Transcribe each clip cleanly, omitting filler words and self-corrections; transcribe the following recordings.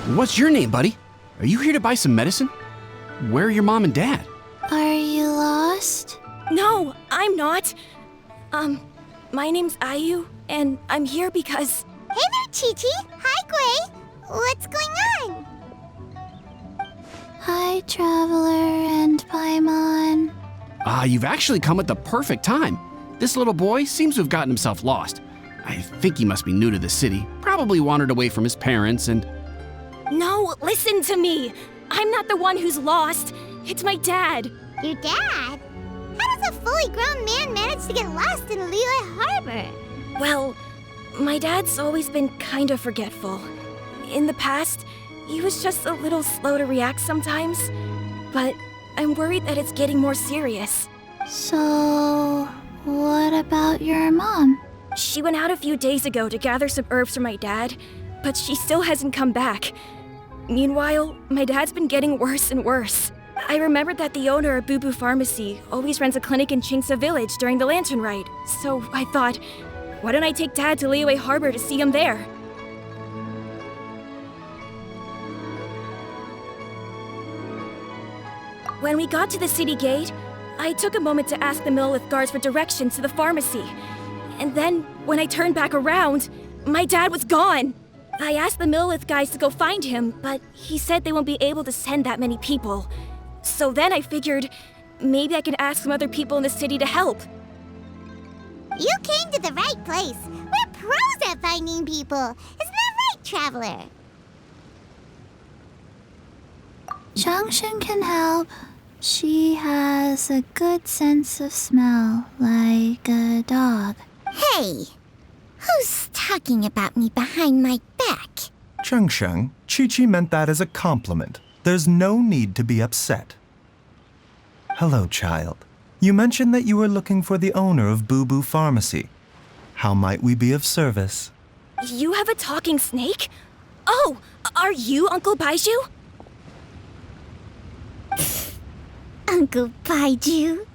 What's your name, buddy? Are you here to buy some medicine? Where are your mom and dad? Are you lost? No, I'm not. My name's Ayu, and I'm here because... Hey there, Chi-Chi. Hi, Gui. What's going on? Hi, Traveler and Paimon. You've actually come at the perfect time. This little boy seems to have gotten himself lost. I think he must be new to the city, probably wandered away from his parents and... No, listen to me. I'm not the one who's lost. It's my dad. Your dad? How does a fully grown man manage to get lost in Liyue Harbor? Well, my dad's always been kind of forgetful. In the past, he was just a little slow to react sometimes. But I'm worried that it's getting more serious. So, what about your mom? She went out a few days ago to gather some herbs for my dad, but she still hasn't come back. Meanwhile, my dad's been getting worse and worse. I remembered that the owner of Boo Boo Pharmacy always runs a clinic in Chingsa Village during the Lantern Ride, so I thought, why don't I take Dad to Liyue Harbor to see him there? When we got to the city gate, I took a moment to ask the Millelith guards for directions to the pharmacy. And then, when I turned back around, my dad was gone. I asked the Millelith guys to go find him, but he said they won't be able to send that many people. So then I figured, maybe I could ask some other people in the city to help. You came to the right place. We're pros at finding people. Isn't that right, Traveler? Changshen can help. She has a good sense of smell, like a dog. Hey, who's talking about me behind my back? Chengsheng, Chi-Chi meant that as a compliment. There's no need to be upset. Hello, child. You mentioned that you were looking for the owner of Boo Boo Pharmacy. How might we be of service? You have a talking snake? Oh, are you Uncle Baizhu? Uncle Baizhu?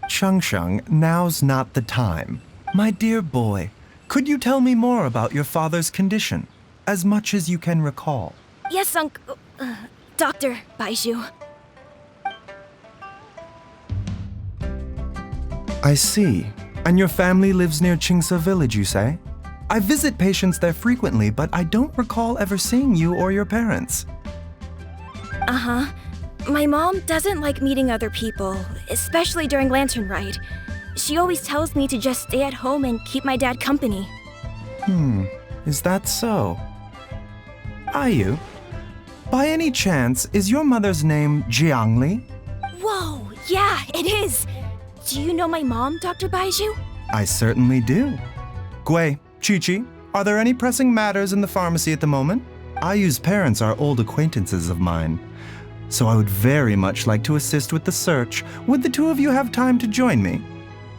Chengsheng, now's not the time. My dear boy, could you tell me more about your father's condition? As much as you can recall. Yes, Dr. Baizhu. I see. And your family lives near Chingsa Village, you say? I visit patients there frequently, but I don't recall ever seeing you or your parents. Uh-huh. My mom doesn't like meeting other people, especially during Lantern Ride. She always tells me to just stay at home and keep my dad company. Is that so? Ayu, by any chance, is your mother's name Jiangli? Whoa, yeah, it is! Do you know my mom, Dr. Baizhu? I certainly do. Gui, Chi-Chi, are there any pressing matters in the pharmacy at the moment? Ayu's parents are old acquaintances of mine, so I would very much like to assist with the search. Would the two of you have time to join me?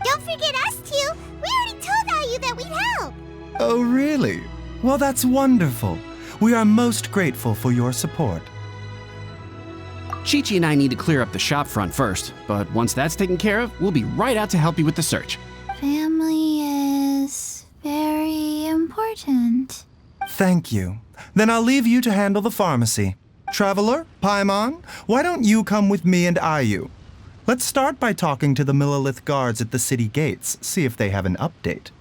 Don't forget us two. We already told Ayu that we'd help. Oh, really? Well, that's wonderful. We are most grateful for your support. Chi-Chi and I need to clear up the shop front first, but once that's taken care of, we'll be right out to help you with the search. Family is very important. Thank you. Then I'll leave you to handle the pharmacy. Traveler, Paimon, why don't you come with me and Ayu? Let's start by talking to the Millelith guards at the city gates, see if they have an update.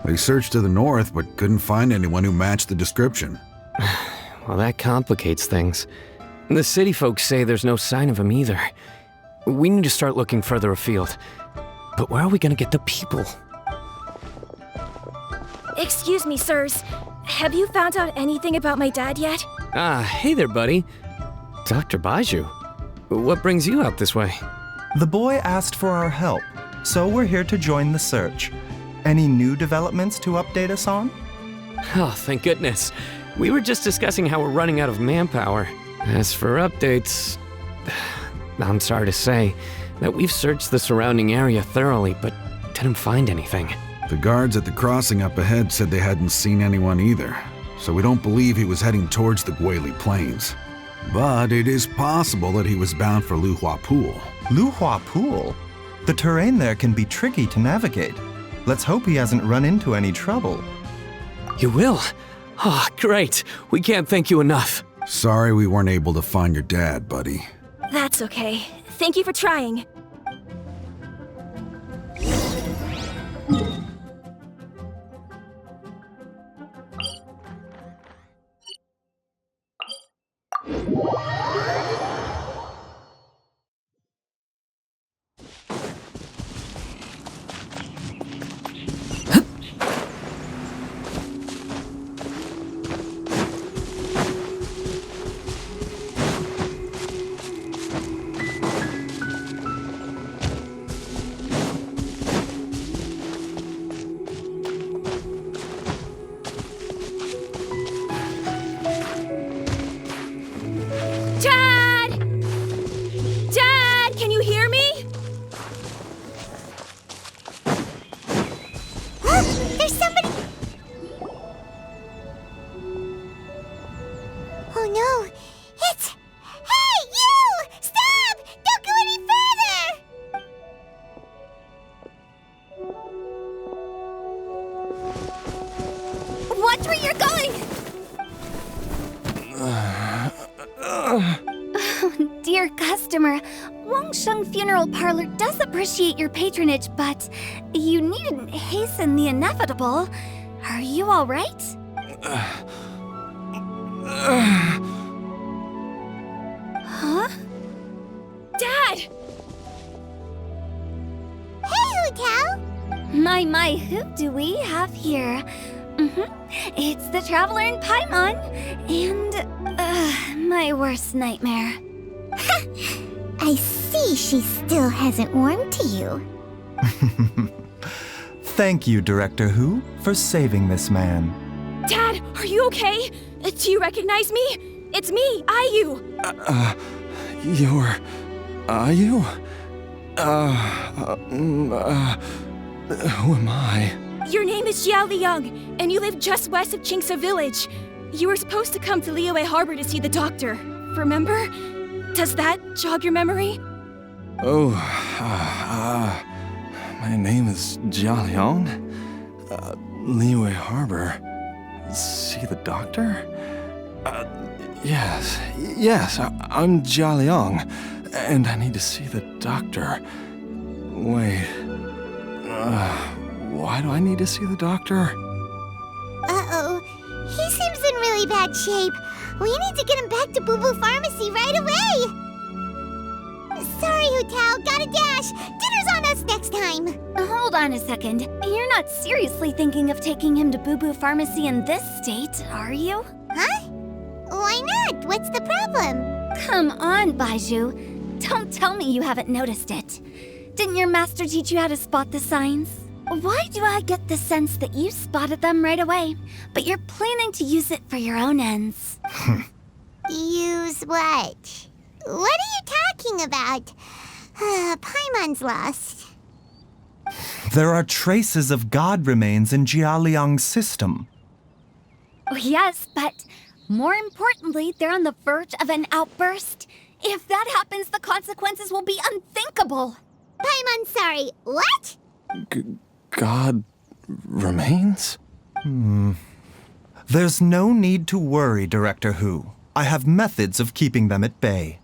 They searched to the north, but couldn't find anyone who matched the description. Well, that complicates things. The city folks say there's no sign of him either. We need to start looking further afield. But where are we gonna get the people? Excuse me, sirs. Have you found out anything about my dad yet? Hey there, buddy. Dr. Baizhu. What brings you out this way? The boy asked for our help, so we're here to join the search. Any new developments to update us on? Oh, thank goodness. We were just discussing how we're running out of manpower. As for updates, I'm sorry to say that we've searched the surrounding area thoroughly, but didn't find anything. The guards at the crossing up ahead said they hadn't seen anyone either, so we don't believe he was heading towards the Guili Plains. But it is possible that he was bound for Luhua Pool. Luhua Pool? The terrain there can be tricky to navigate. Let's hope he hasn't run into any trouble. You will? Oh, great. We can't thank you enough. Sorry we weren't able to find your dad, buddy. That's okay. Thank you for trying. Dad! Dad, can you hear me? There's somebody. Oh no! It's. Hey, you! Stop! Don't go any further! Watch where you're going! Dear customer, Wangsheng Funeral Parlor does appreciate your patronage, but you needn't hasten the inevitable. Are you all right? Huh? Dad! Hey, Hutao! My, who do we have here? It's the Traveler in Paimon, and my worst nightmare. I see she still hasn't warmed to you. Thank you, Director Hu, for saving this man. Dad, are you okay? Do you recognize me? It's me, Ayu. You're... Ayu? Who am I? Your name is Jia Liang, and you live just west of Qingse Village. You were supposed to come to Liyue Harbor to see the doctor. Remember? Does that jog your memory? Oh, my name is Jia Liang. Liyue Harbor. See the doctor? Yes, I'm Jia Liang, and I need to see the doctor. Wait, why do I need to see the doctor? Uh-oh. He seems in really bad shape. We need to get him back to Boo Boo Pharmacy right away! Sorry, Hutao, gotta dash! Dinner's on us next time! Hold on a second. You're not seriously thinking of taking him to Boo Boo Pharmacy in this state, are you? Huh? Why not? What's the problem? Come on, Baizhu. Don't tell me you haven't noticed it. Didn't your master teach you how to spot the signs? Why do I get the sense that you spotted them right away, but you're planning to use it for your own ends? Use what? What are you talking about? Paimon's lost. There are traces of god remains in Jia Liang's system. Oh, yes, but more importantly, they're on the verge of an outburst. If that happens, the consequences will be unthinkable. Paimon, sorry, what? God remains? There's no need to worry, Director Hu. I have methods of keeping them at bay.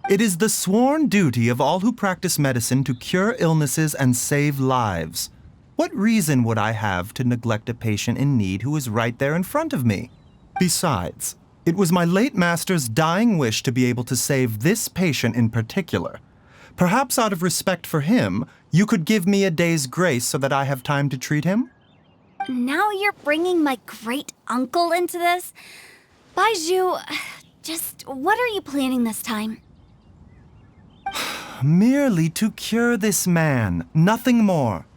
It is the sworn duty of all who practice medicine to cure illnesses and save lives. What reason would I have to neglect a patient in need who is right there in front of me? Besides, it was my late master's dying wish to be able to save this patient in particular. Perhaps out of respect for him, you could give me a day's grace so that I have time to treat him? Now you're bringing my great-uncle into this? Baizhu, Just what are you planning this time? Merely to cure this man, nothing more.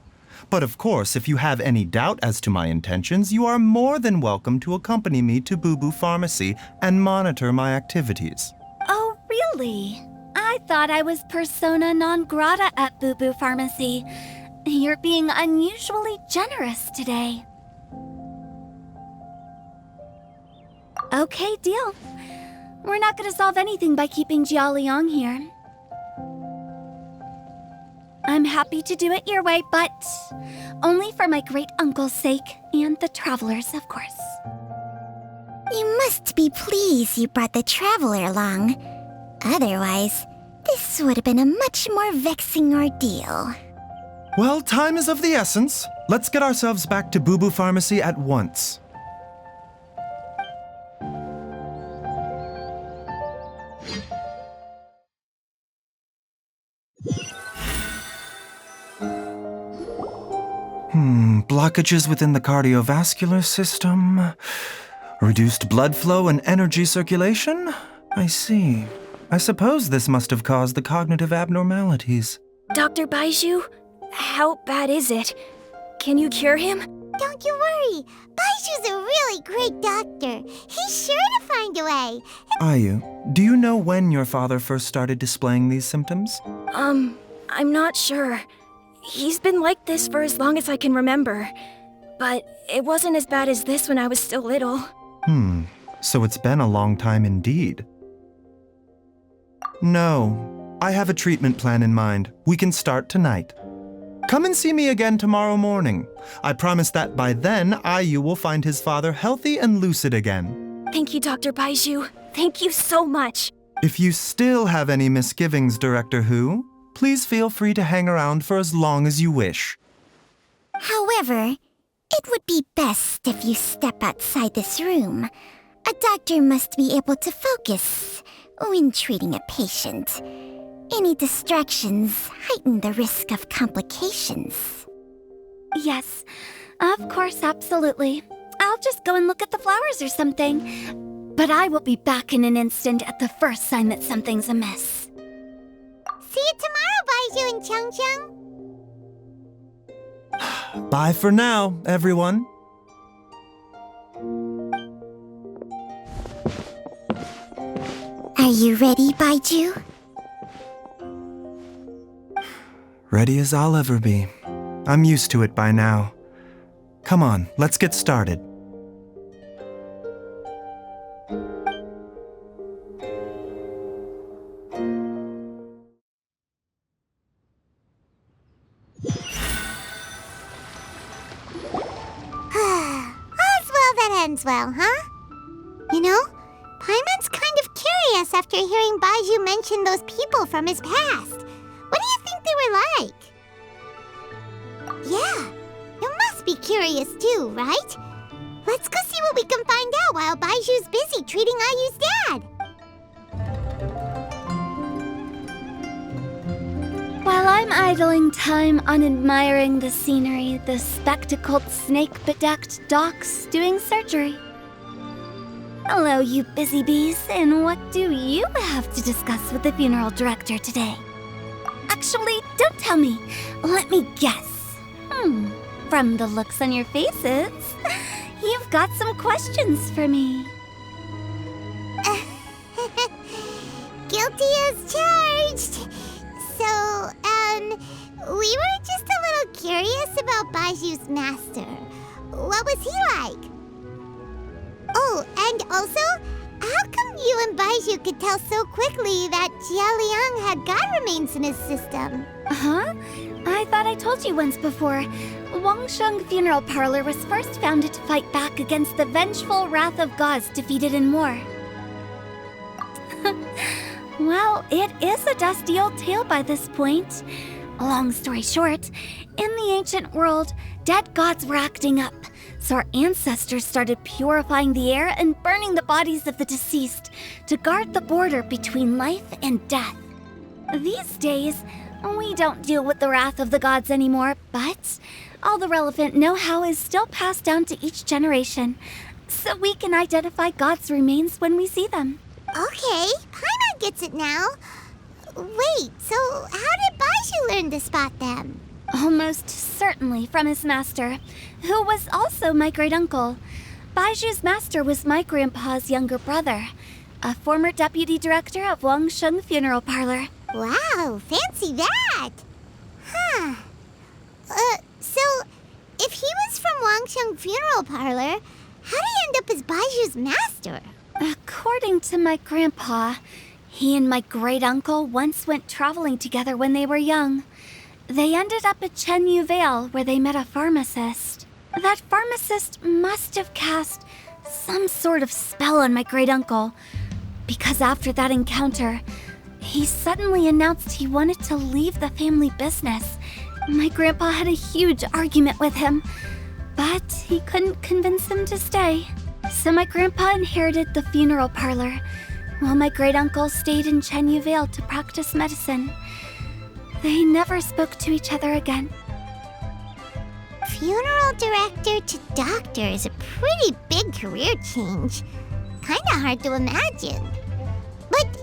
But of course, if you have any doubt as to my intentions, you are more than welcome to accompany me to Boo Boo Pharmacy and monitor my activities. Oh, really? I thought I was persona non grata at Boo Boo Pharmacy. You're being unusually generous today. Okay, deal. We're not gonna solve anything by keeping Jialiang here. I'm happy to do it your way, but only for my great-uncle's sake and the travelers, of course. You must be pleased you brought the traveler along. Otherwise, this would have been a much more vexing ordeal. Well, time is of the essence. Let's get ourselves back to Boo Boo Pharmacy at once. Blockages within the cardiovascular system, reduced blood flow and energy circulation? I see. I suppose this must have caused the cognitive abnormalities. Dr. Baizhu, how bad is it? Can you cure him? Don't you worry. Baizhu's a really great doctor. He's sure to find a way. Ayu, do you know when your father first started displaying these symptoms? I'm not sure. He's been like this for as long as I can remember. But it wasn't as bad as this when I was still little. So it's been a long time indeed. No, I have a treatment plan in mind. We can start tonight. Come and see me again tomorrow morning. I promise that by then, Ayu will find his father healthy and lucid again. Thank you, Dr. Baizhu. Thank you so much. If you still have any misgivings, Director Hu, please feel free to hang around for as long as you wish. However, it would be best if you step outside this room. A doctor must be able to focus when treating a patient. Any distractions heighten the risk of complications. Yes, of course, absolutely. I'll just go and look at the flowers or something. But I will be back in an instant at the first sign that something's amiss. See you tomorrow, Baizhu and Changcheng. Bye for now, everyone. Are you ready, Baizhu? Ready as I'll ever be. I'm used to it by now. Come on, let's get started. Ends well, huh? You know, Paimon's kind of curious after hearing Baizhu mention those people from his past. What do you think they were like? Yeah, you must be curious too, right? Let's go see what we can find out while Baizhu's busy treating Ayu's dad. While I'm idling time on admiring the scenery, the spectacled snake-bedecked docs doing surgery. Hello, you busy bees, and what do you have to discuss with the funeral director today? Actually, don't tell me. Let me guess. From the looks on your faces, you've got some questions for me. Guilty as charged. So, we were just a little curious about Baizhu's master. What was he like? Oh, and also, how come you and Baizhu could tell so quickly that Jialiang had god remains in his system? Huh? I thought I told you once before. Wangsheng Funeral Parlor was first founded to fight back against the vengeful wrath of gods defeated in war. Well, it is a dusty old tale by this point. Long story short, in the ancient world, dead gods were acting up, so our ancestors started purifying the air and burning the bodies of the deceased to guard the border between life and death. These days, we don't deal with the wrath of the gods anymore, but all the relevant know-how is still passed down to each generation, so we can identify gods' remains when we see them. Okay, Paimon gets it now. Wait, so how did Baizhu learn to spot them? Almost certainly from his master, who was also my great-uncle. Baizhu's master was my grandpa's younger brother, a former deputy director of Wangsheng Funeral Parlor. Wow, fancy that! Huh. So, if he was from Wangsheng Funeral Parlor, how did he end up as Baizhu's master? According to my grandpa, he and my great-uncle once went traveling together when they were young. They ended up at Chenyu Vale, where they met a pharmacist. That pharmacist must have cast some sort of spell on my great-uncle, because after that encounter, he suddenly announced he wanted to leave the family business. My grandpa had a huge argument with him, but he couldn't convince him to stay. So my grandpa inherited the funeral parlor, while my great-uncle stayed in Chenyu Vale to practice medicine. They never spoke to each other again. Funeral director to doctor is a pretty big career change. Kinda hard to imagine. But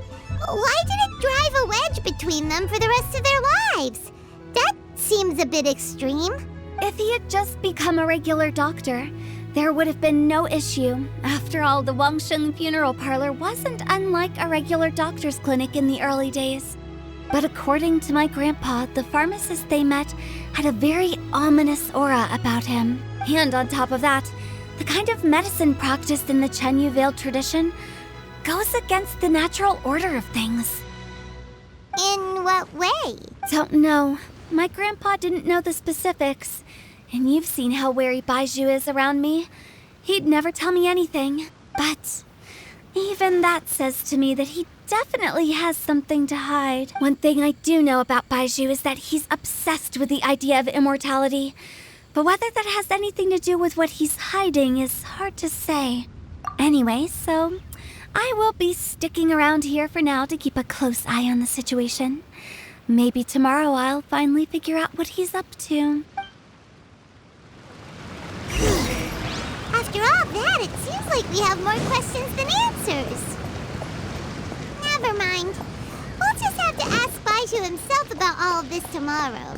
why did it drive a wedge between them for the rest of their lives? That seems a bit extreme. If he had just become a regular doctor, there would have been no issue. After all, the Wangsheng Funeral Parlor wasn't unlike a regular doctor's clinic in the early days. But according to my grandpa, the pharmacist they met had a very ominous aura about him. And on top of that, the kind of medicine practiced in the Chenyu Vale tradition goes against the natural order of things. In what way? Don't know. My grandpa didn't know the specifics. And you've seen how wary Baizhu is around me. He'd never tell me anything. But even that says to me that he definitely has something to hide. One thing I do know about Baizhu is that he's obsessed with the idea of immortality. But whether that has anything to do with what he's hiding is hard to say. Anyway, so I will be sticking around here for now to keep a close eye on the situation. Maybe tomorrow I'll finally figure out what he's up to. After all that, it seems like we have more questions than answers. Never mind. We'll just have to ask Baizhu himself about all of this tomorrow.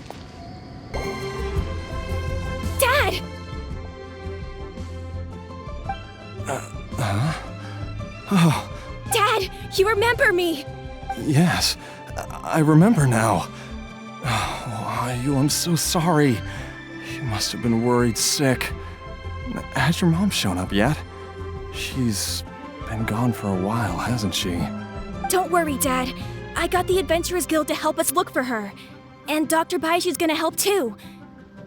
Dad! Oh, Dad, you remember me! yes. I remember now. Oh, Ayu, I'm so sorry. You must have been worried sick. Has your mom shown up yet? She's been gone for a while, hasn't she? Don't worry, Dad. I got the Adventurers Guild to help us look for her. And Dr. Baizhu's gonna help too.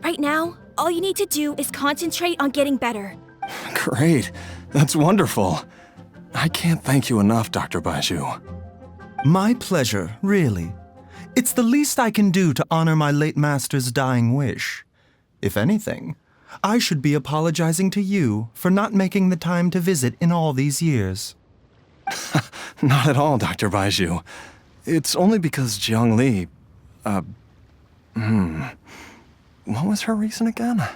Right now, all you need to do is concentrate on getting better. Great. That's wonderful. I can't thank you enough, Dr. Baizhu. My pleasure, really. It's the least I can do to honor my late master's dying wish. If anything, I should be apologizing to you for not making the time to visit in all these years. Not at all, Dr. Baizhu. It's only because Jiang Li... What was her reason again?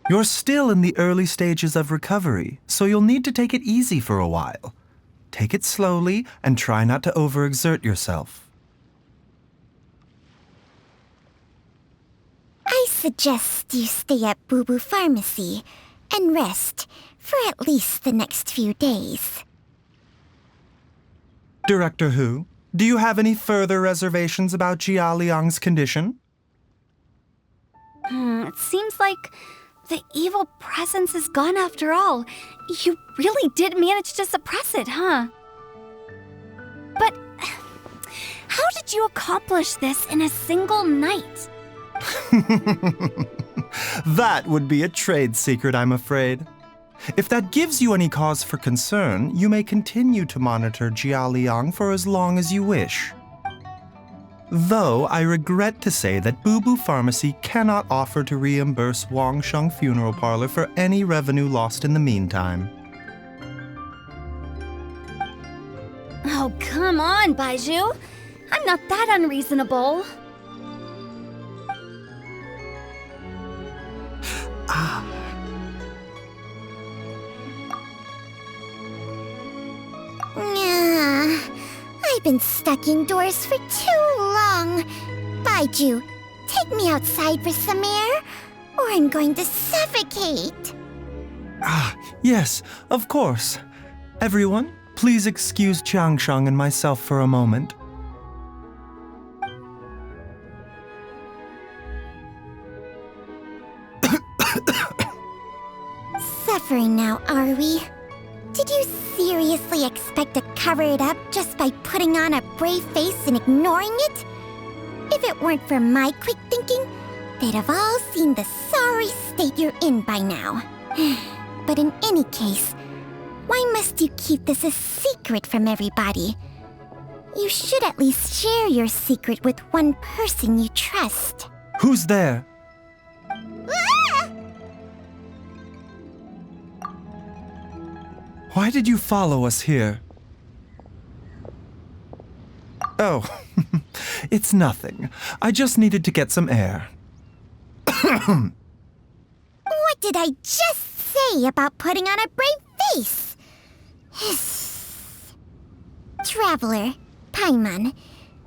You're still in the early stages of recovery, so you'll need to take it easy for a while. Take it slowly and try not to overexert yourself. I suggest you stay at Boo Boo Pharmacy and rest for at least the next few days. Director Hu, do you have any further reservations about Jia Liang's condition? It seems like the evil presence is gone after all. You really did manage to suppress it, huh? But how did you accomplish this in a single night? That would be a trade secret, I'm afraid. If that gives you any cause for concern, you may continue to monitor Jia Liang for as long as you wish. Though I regret to say that Boo Boo Pharmacy cannot offer to reimburse Wangsheng Funeral Parlor for any revenue lost in the meantime. Oh, come on, Baizhu. I'm not that unreasonable. I've been stuck indoors for too long. Baizhu, take me outside for some air, or I'm going to suffocate. Ah, yes, of course. Everyone, please excuse Qiangsheng and myself for a moment. Suffering now, are we? Did you seriously expect to cover it up just by putting on a brave face and ignoring it? If it weren't for my quick thinking, they'd have all seen the sorry state you're in by now. But in any case, why must you keep this a secret from everybody? You should at least share your secret with one person you trust. Who's there? Ah! Why did you follow us here? Oh, it's nothing. I just needed to get some air. What did I just say about putting on a brave face? Traveler, Paimon,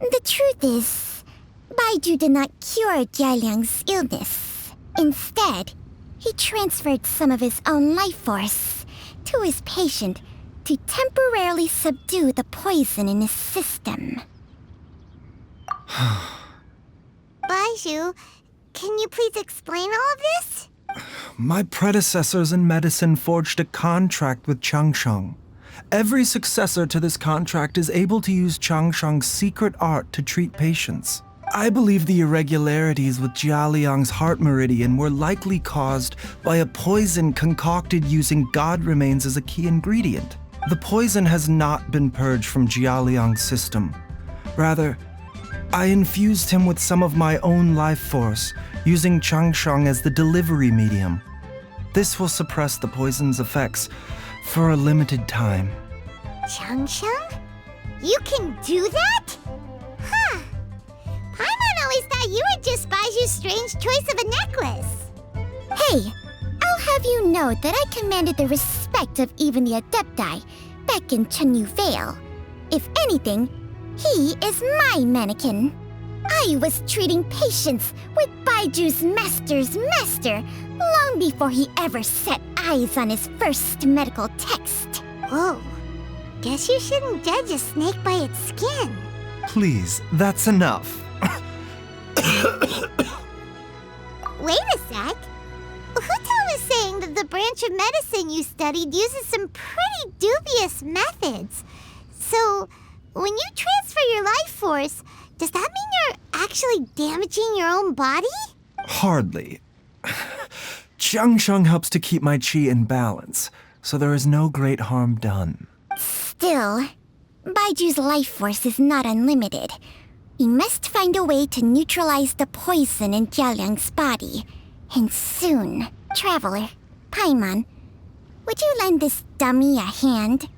the truth is, Baizhu did not cure Jialiang's illness. Instead, he transferred some of his own life force to his patient to temporarily subdue the poison in his system. Baizhu, can you please explain all of this? My predecessors in medicine forged a contract with Qiangsheng. Every successor to this contract is able to use Qiangsheng's secret art to treat patients. I believe the irregularities with Jialiang's heart meridian were likely caused by a poison concocted using god remains as a key ingredient. The poison has not been purged from Jialiang's system. Rather, I infused him with some of my own life force, using Qiangsheng as the delivery medium. This will suppress the poison's effects for a limited time. Qiangsheng? You can do that? Huh. Paimon always thought you were just Baizhu's strange choice of a necklace. Hey, I'll have you know that I commanded the respect of even the Adepti back in Chenyu Vale. If anything, he is my mannequin. I was treating patients with Baiju's master's master long before he ever set eyes on his first medical text. Whoa. Guess you shouldn't judge a snake by its skin. Please, that's enough. Wait a sec. Hutel was saying that the branch of medicine you studied uses some pretty dubious methods. So, when you transfer your life force, does that mean you're actually damaging your own body? Hardly. Qiangsheng helps to keep my qi in balance, so there is no great harm done. Still, Baiju's life force is not unlimited. We must find a way to neutralize the poison in Jialiang's body. And soon. Traveler, Paimon, would you lend this dummy a hand?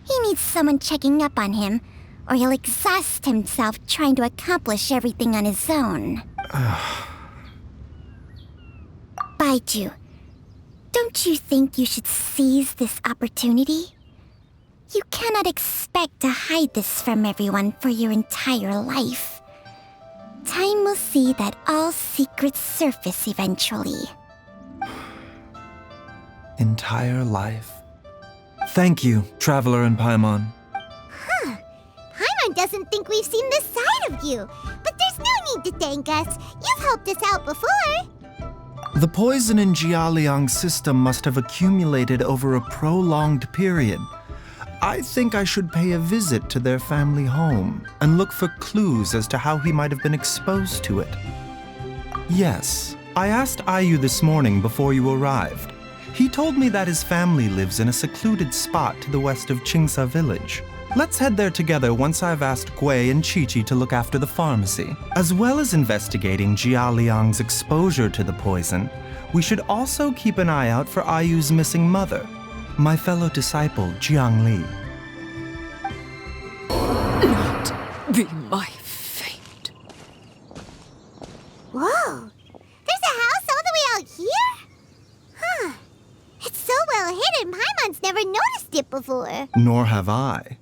He needs someone checking up on him, or he'll exhaust himself trying to accomplish everything on his own. Baizhu, don't you think you should seize this opportunity? You cannot expect to hide this from everyone for your entire life. Time will see that all secrets surface eventually. Entire life. Thank you, Traveler and Paimon. Huh. Paimon doesn't think we've seen this side of you. But there's no need to thank us. You've helped us out before. The poison in Jialiang's system must have accumulated over a prolonged period. I think I should pay a visit to their family home and look for clues as to how he might have been exposed to it. Yes, I asked Ayu this morning before you arrived. He told me that his family lives in a secluded spot to the west of Qingsa village. Let's head there together once I've asked Gui and Qiqi to look after the pharmacy. As well as investigating Jialiang's exposure to the poison, we should also keep an eye out for Ayu's missing mother, my fellow disciple, Jiangli. Not be my fate. Whoa! There's a house all the way out here? Huh. It's so well hidden, Paimon's never noticed it before. Nor have I.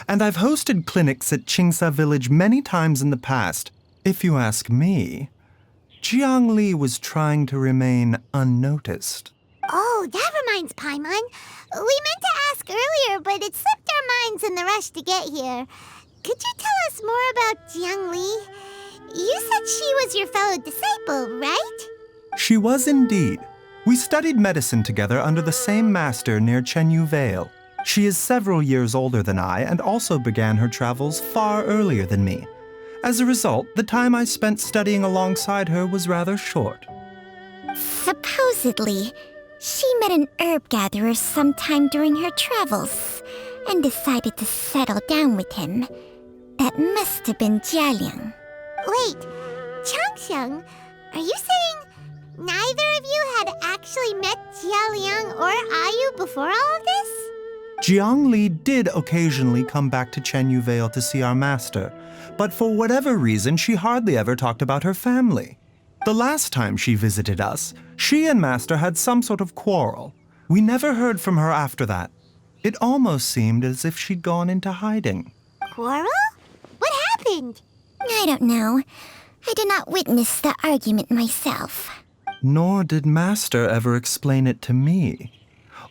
And I've hosted clinics at Qingsa Village many times in the past. If you ask me, Jiang Li was trying to remain unnoticed. Oh, that reminds Paimon. We meant to ask earlier, but it slipped our minds in the rush to get here. Could you tell us more about Jiang Li? You said she was your fellow disciple, right? She was indeed. We studied medicine together under the same master near Chenyu Vale. She is several years older than I and also began her travels far earlier than me. As a result, the time I spent studying alongside her was rather short. Supposedly, she met an herb gatherer sometime during her travels and decided to settle down with him. That must have been Jialiang. Wait, Changxiang, are you saying neither of you had actually met Jialiang or Ayu before all of this? Jiang Li did occasionally come back to Chenyu Vale to see our master, but for whatever reason, she hardly ever talked about her family. The last time she visited us, she and Master had some sort of quarrel. We never heard from her after that. It almost seemed as if she'd gone into hiding. Quarrel? What happened? I don't know. I did not witness the argument myself. Nor did Master ever explain it to me.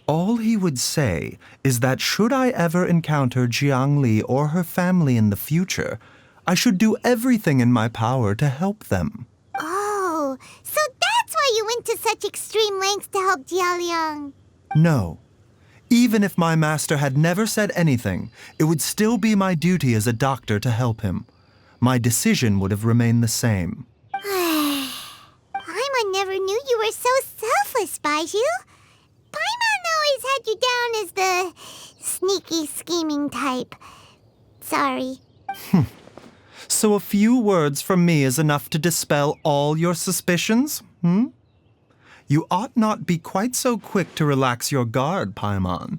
All he would say is that should I ever encounter Jiang Li or her family in the future, I should do everything in my power to help them. Oh, so that's why you went to such extreme lengths to help Jialiang. No. Even if my master had never said anything, it would still be my duty as a doctor to help him. My decision would have remained the same. Paimon never knew you were so selfless, Baizhu. Paimon always had you down as the sneaky, scheming type. Sorry. So a few words from me is enough to dispel all your suspicions, You ought not be quite so quick to relax your guard, Paimon.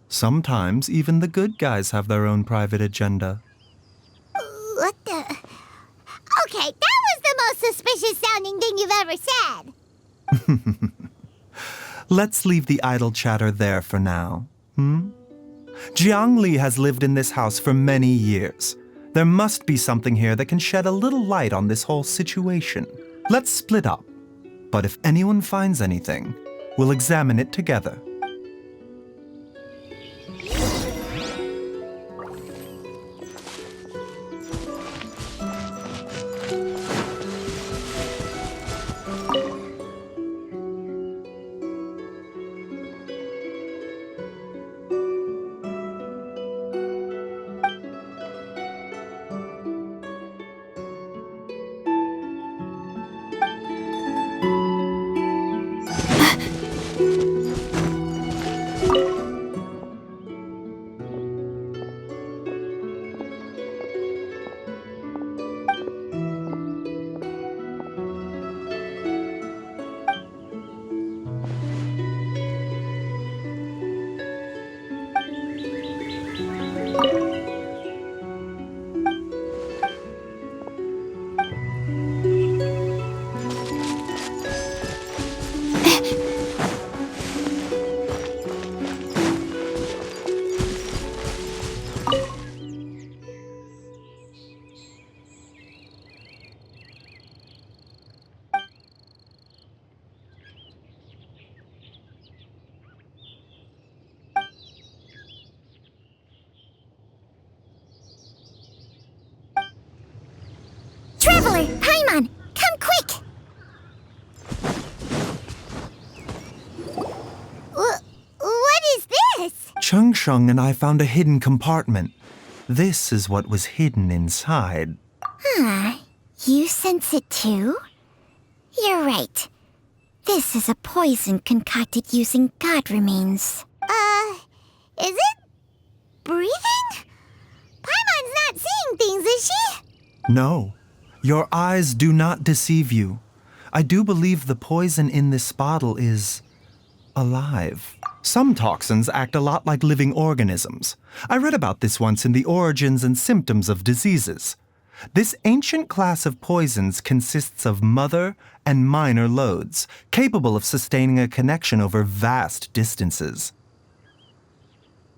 Sometimes even the good guys have their own private agenda. What the... Okay, that was the most suspicious sounding thing you've ever said. Let's leave the idle chatter there for now, Jiang Li has lived in this house for many years. There must be something here that can shed a little light on this whole situation. Let's split up. But if anyone finds anything, we'll examine it together. Traveler, Paimon, come quick! What is this? Changsheng and I found a hidden compartment. This is what was hidden inside. You sense it too? You're right. This is a poison concocted using god remains. Is it breathing? Paimon's not seeing things, is she? No, your eyes do not deceive you. I do believe the poison in this bottle is alive. Some toxins act a lot like living organisms. I read about this once in The Origins and Symptoms of Diseases. This ancient class of poisons consists of mother and minor loads, capable of sustaining a connection over vast distances.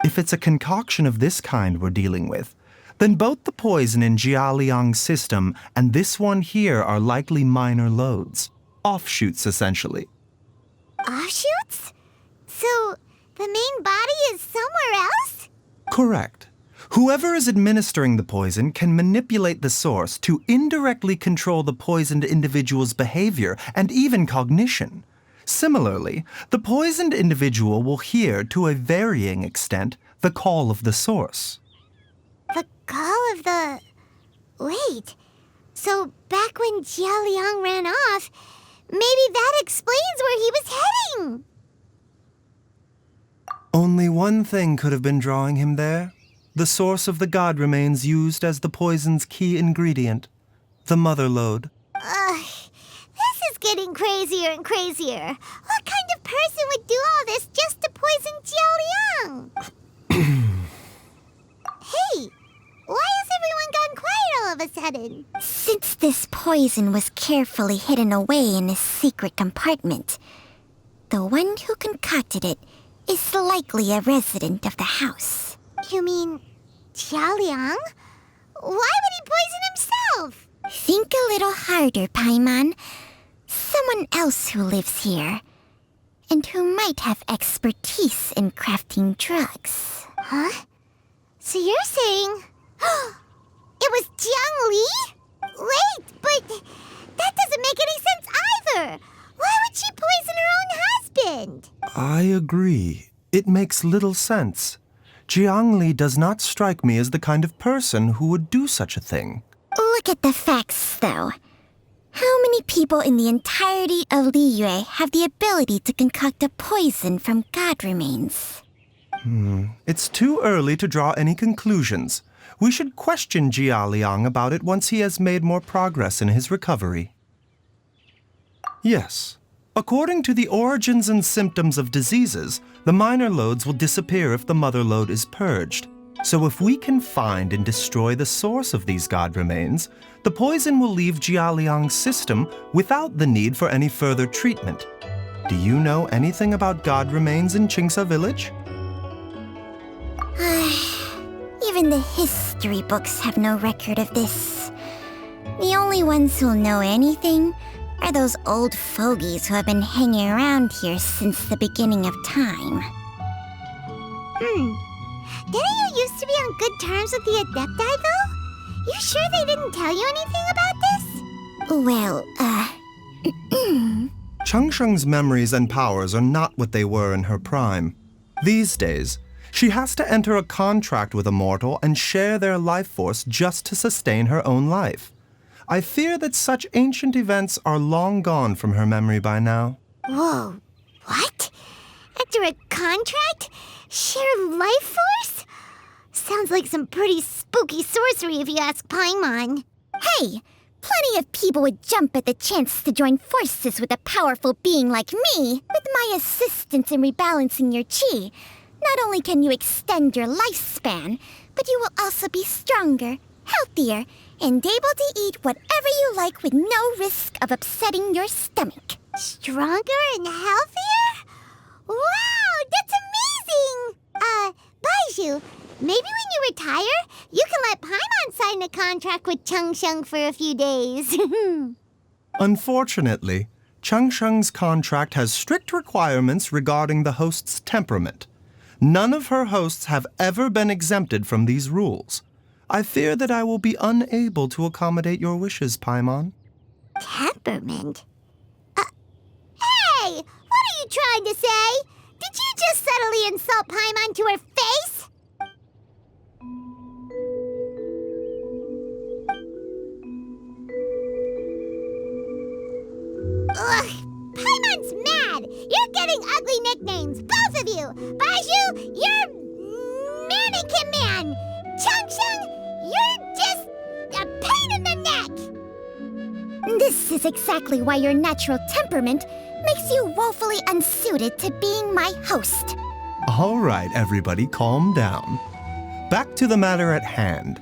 If it's a concoction of this kind we're dealing with, then both the poison in Jialiang's system and this one here are likely minor loads. Offshoots, essentially. Offshoots? So, the main body is somewhere else? Correct. Whoever is administering the poison can manipulate the source to indirectly control the poisoned individual's behavior and even cognition. Similarly, the poisoned individual will hear, to a varying extent, the call of the source. The call of the... Wait. So, back when Jialiang ran off, maybe that explains where he was heading. Only one thing could have been drawing him there. The source of the god remains used as the poison's key ingredient, the mother lode. This is getting crazier and crazier. What kind of person would do all this just to poison Jialiang? Hey, why has everyone gone quiet all of a sudden? Since this poison was carefully hidden away in a secret compartment, the one who concocted it is likely a resident of the house. You mean Jialiang? Why would he poison himself? Think a little harder, Paimon. Someone else who lives here, and who might have expertise in crafting drugs. Huh? So you're saying... it was Jiang Li? Wait, but that doesn't make any sense either. Why would she poison her own husband? I agree. It makes little sense. Jiang Li does not strike me as the kind of person who would do such a thing. Look at the facts, though. How many people in the entirety of Liyue have the ability to concoct a poison from god remains? It's too early to draw any conclusions. We should question Jia Liang about it once he has made more progress in his recovery. Yes. According to the origins and symptoms of diseases, the minor lodes will disappear if the mother lode is purged. So if we can find and destroy the source of these god remains, the poison will leave Jialiang's system without the need for any further treatment. Do you know anything about god remains in Qingsa village? Even the history books have no record of this. The only ones who'll know anything are those old fogies who have been hanging around here since the beginning of time. Didn't you used to be on good terms with the Adepti, though? You sure they didn't tell you anything about this? Well, Changsheng's memories and powers are not what they were in her prime. These days, she has to enter a contract with a mortal and share their life force just to sustain her own life. I fear that such ancient events are long gone from her memory by now. Whoa, what? Enter a contract? Share life force? Sounds like some pretty spooky sorcery if you ask Paimon. hey! Plenty of people would jump at the chance to join forces with a powerful being like me. With my assistance in rebalancing your chi, not only can you extend your lifespan, but you will also be stronger, healthier, and able to eat whatever you like with no risk of upsetting your stomach. Stronger and healthier? Wow, that's amazing! Baizhu, maybe when you retire, you can let Paimon sign a contract with Changsheng for a few days. Unfortunately, Changsheng's contract has strict requirements regarding the host's temperament. None of her hosts have ever been exempted from these rules. I fear that I will be unable to accommodate your wishes, Paimon. Temperament? Hey! What are you trying to say? Did you just subtly insult Paimon to her face? Ugh! Paimon's mad! You're getting ugly nicknames, both of you! Baizhu, you're Mannequin Man! Changsheng, you're just a pain in the neck! This is exactly why your natural temperament makes you woefully unsuited to being my host. All right, everybody, calm down. Back to the matter at hand.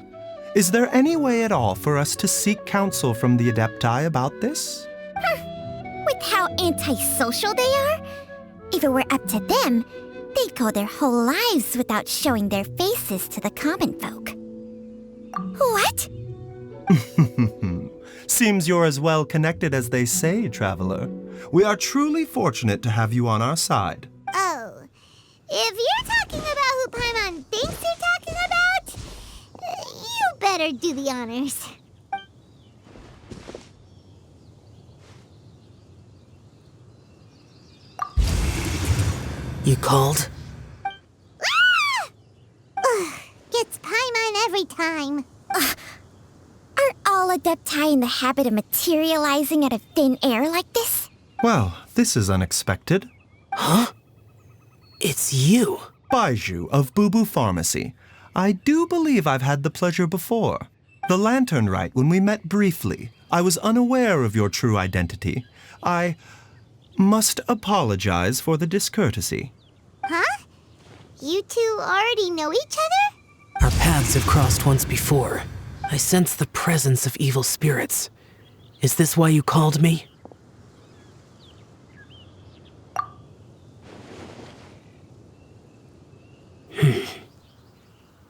Is there any way at all for us to seek counsel from the Adepti about this? With how antisocial they are, if it were up to them, They'd go their whole lives without showing their faces to the common folk. What? Seems you're as well connected as they say, traveler. We are truly fortunate to have you on our side. Oh, if you're talking about who Paimon thinks you're talking about, you better do the honors. You called? Gets Paimon every time. Are all Adepti in the habit of materializing out of thin air like this? Well, this is unexpected. Huh? It's you. Baizhu of Bubu Pharmacy. I do believe I've had the pleasure before. The Lantern Rite, when we met briefly, I was unaware of your true identity. I must apologize for the discourtesy. Huh? You two already know each other? Our paths have crossed once before. I sense the presence of evil spirits. Is this why you called me?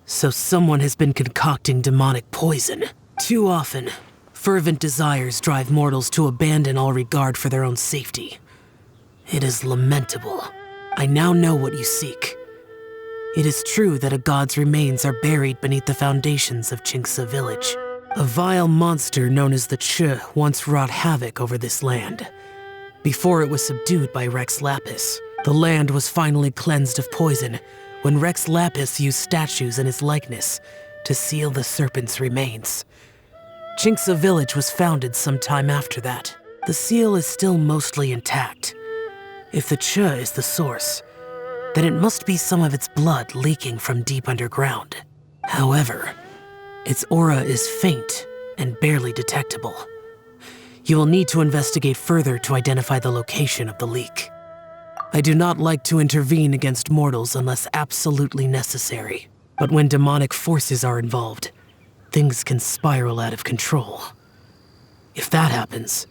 So someone has been concocting demonic poison. Too often, fervent desires drive mortals to abandon all regard for their own safety. It is lamentable. I now know what you seek. It is true that a god's remains are buried beneath the foundations of Qingce village. A vile monster known as the Chu once wrought havoc over this land. Before it was subdued by Rex Lapis, the land was finally cleansed of poison when Rex Lapis used statues in his likeness to seal the serpent's remains. Qingce village was founded some time after that. The seal is still mostly intact. If the Chu is the source, then it must be some of its blood leaking from deep underground. However, its aura is faint and barely detectable. You will need to investigate further to identify the location of the leak. I do not like to intervene against mortals unless absolutely necessary. But when demonic forces are involved, things can spiral out of control. If that happens,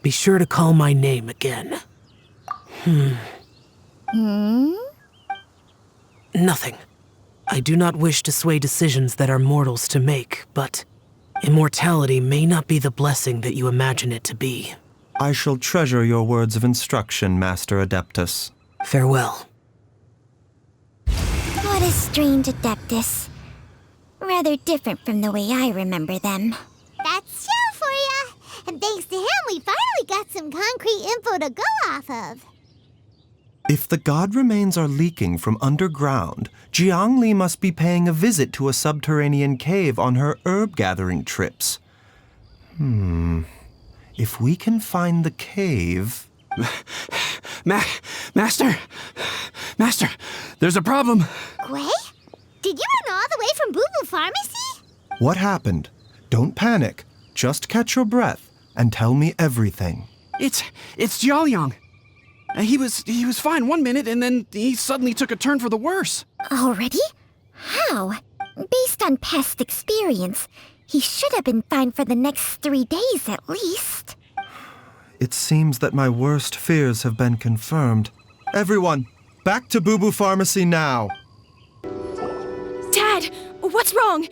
be sure to call my name again. Nothing. I do not wish to sway decisions that are mortals to make, but immortality may not be the blessing that you imagine it to be. I shall treasure your words of instruction, Master Adeptus. Farewell. What a strange Adeptus. Rather different from the way I remember them. That's Shell for ya! And thanks to him, we finally got some concrete info to go off of. If the god remains are leaking from underground, Jiangli must be paying a visit to a subterranean cave on her herb-gathering trips. If we can find the cave... Master, there's a problem. Gwei? Did you run all the way from Bubu Pharmacy? What happened? Don't panic. Just catch your breath and tell me everything. It's Jiaoliang. He was fine one minute, and then he suddenly took a turn for the worse. Already? How? Based on past experience, he should have been fine for the next 3 days at least. It seems that my worst fears have been confirmed. Everyone, back to Bubu Pharmacy now. Dad, what's wrong?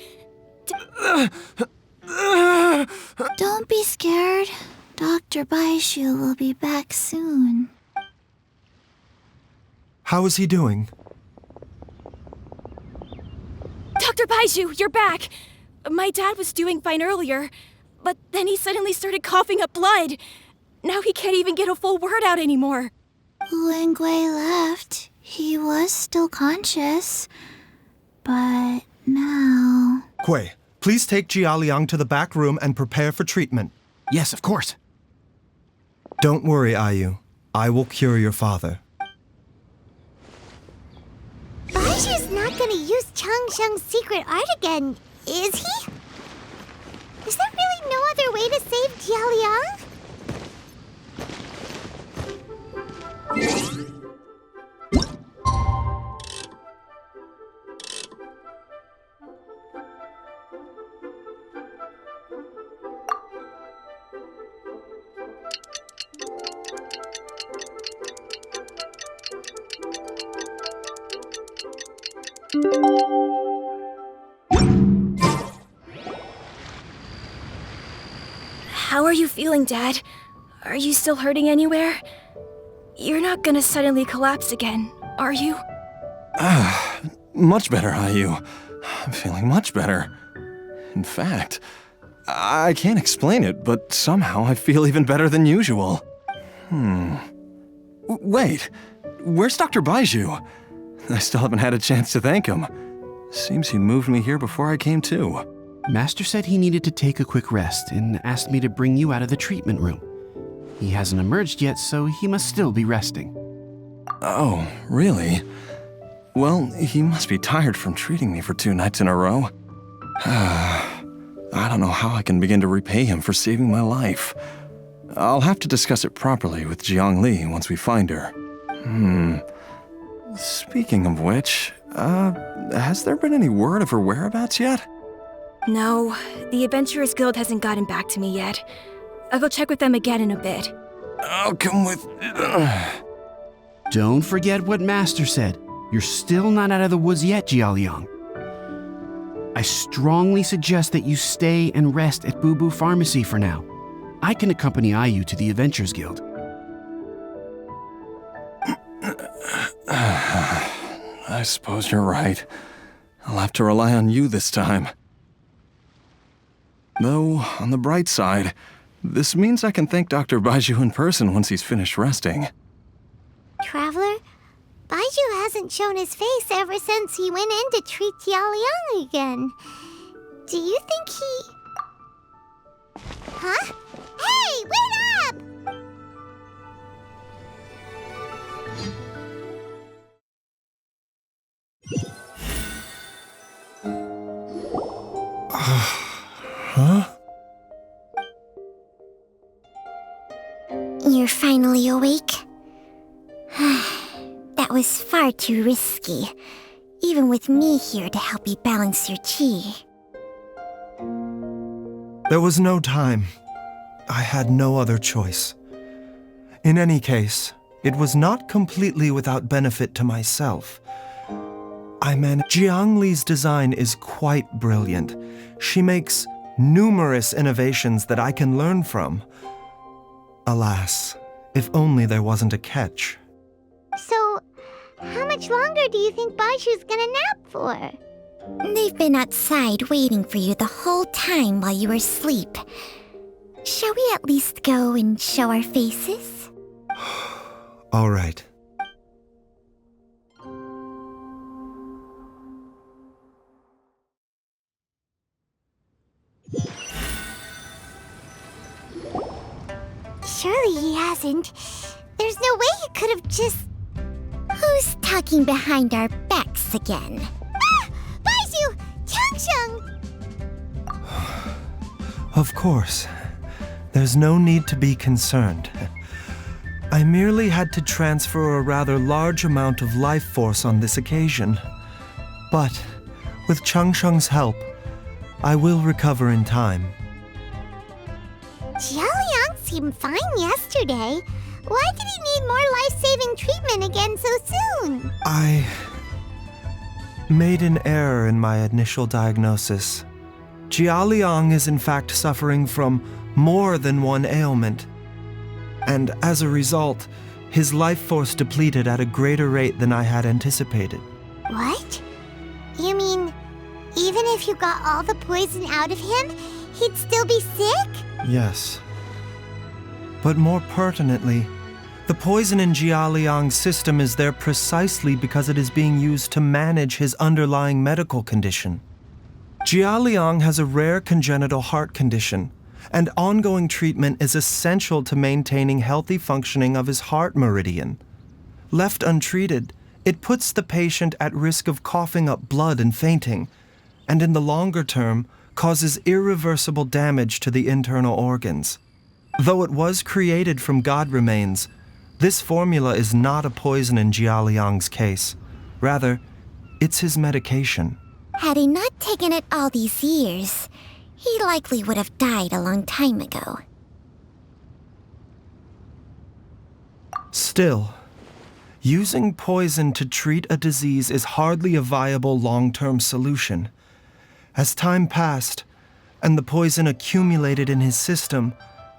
Don't be scared. Dr. Baizhu will be back soon. How is he doing? Dr. Baizhu, you're back! My dad was doing fine earlier, but then he suddenly started coughing up blood. Now he can't even get a full word out anymore. When Gwei left, he was still conscious. But now... Gwei, please take Jiaoliang to the back room and prepare for treatment. Yes, of course. Don't worry, Ayu. I will cure your father. Baizhu's not gonna use Changsheng's secret art again, is he? Is there really no other way to save Jiaoliang? How are you feeling, Dad? Are you still hurting anywhere? You're not gonna suddenly collapse again, are you? Much better, Ayu. I'm feeling much better. In fact, I can't explain it, but somehow I feel even better than usual. Wait, where's Dr. Baizhu? I still haven't had a chance to thank him. Seems he moved me here before I came to. Master said he needed to take a quick rest and asked me to bring you out of the treatment room. He hasn't emerged yet, so he must still be resting. Oh, really? Well, he must be tired from treating me for 2 nights in a row. I don't know how I can begin to repay him for saving my life. I'll have to discuss it properly with Jiangli once we find her. Speaking of which, has there been any word of her whereabouts yet? No, the Adventurers Guild hasn't gotten back to me yet. I'll go check with them again in a bit. I'll come with... Don't forget what Master said. You're still not out of the woods yet, Jialiang. I strongly suggest that you stay and rest at Boo Boo Pharmacy for now. I can accompany Ayu to the Adventurers Guild. I suppose you're right. I'll have to rely on you this time. Though, on the bright side, this means I can thank Dr. Baizhu in person once he's finished resting. Traveler, Baizhu hasn't shown his face ever since he went in to treat Jialiang again. Do you think he... Huh? Hey, wait up! Huh? You're finally awake? That was far too risky, even with me here to help you balance your chi. There was no time. I had no other choice. In any case, it was not completely without benefit to myself. Jiangli's design is quite brilliant. She makes numerous innovations that I can learn from. Alas, if only there wasn't a catch. So, how much longer do you think Baizhu's gonna nap for? They've been outside waiting for you the whole time while you were asleep. Shall we at least go and show our faces? All right. Surely he hasn't. There's no way he could have just... Who's talking behind our backs again? Ah! Baizhu! Changsheng! Of course. There's no need to be concerned. I merely had to transfer a rather large amount of life force on this occasion. But, with Changsheng's help, I will recover in time. Jialiang seemed fine yesterday. Why did he need more life-saving treatment again so soon? I made an error in my initial diagnosis. Jialiang is in fact suffering from more than one ailment. And as a result, his life force depleted at a greater rate than I had anticipated. What? You mean, even if you got all the poison out of him, he'd still be sick? Yes. But more pertinently, the poison in Jialiang's system is there precisely because it is being used to manage his underlying medical condition. Jialiang has a rare congenital heart condition, and ongoing treatment is essential to maintaining healthy functioning of his heart meridian. Left untreated, it puts the patient at risk of coughing up blood and fainting, and in the longer term, causes irreversible damage to the internal organs. Though it was created from god remains, this formula is not a poison in Jialiang's case. Rather, it's his medication. Had he not taken it all these years, he likely would have died a long time ago. Still, Using poison to treat a disease is hardly a viable long-term solution. As time passed, and the poison accumulated in his system,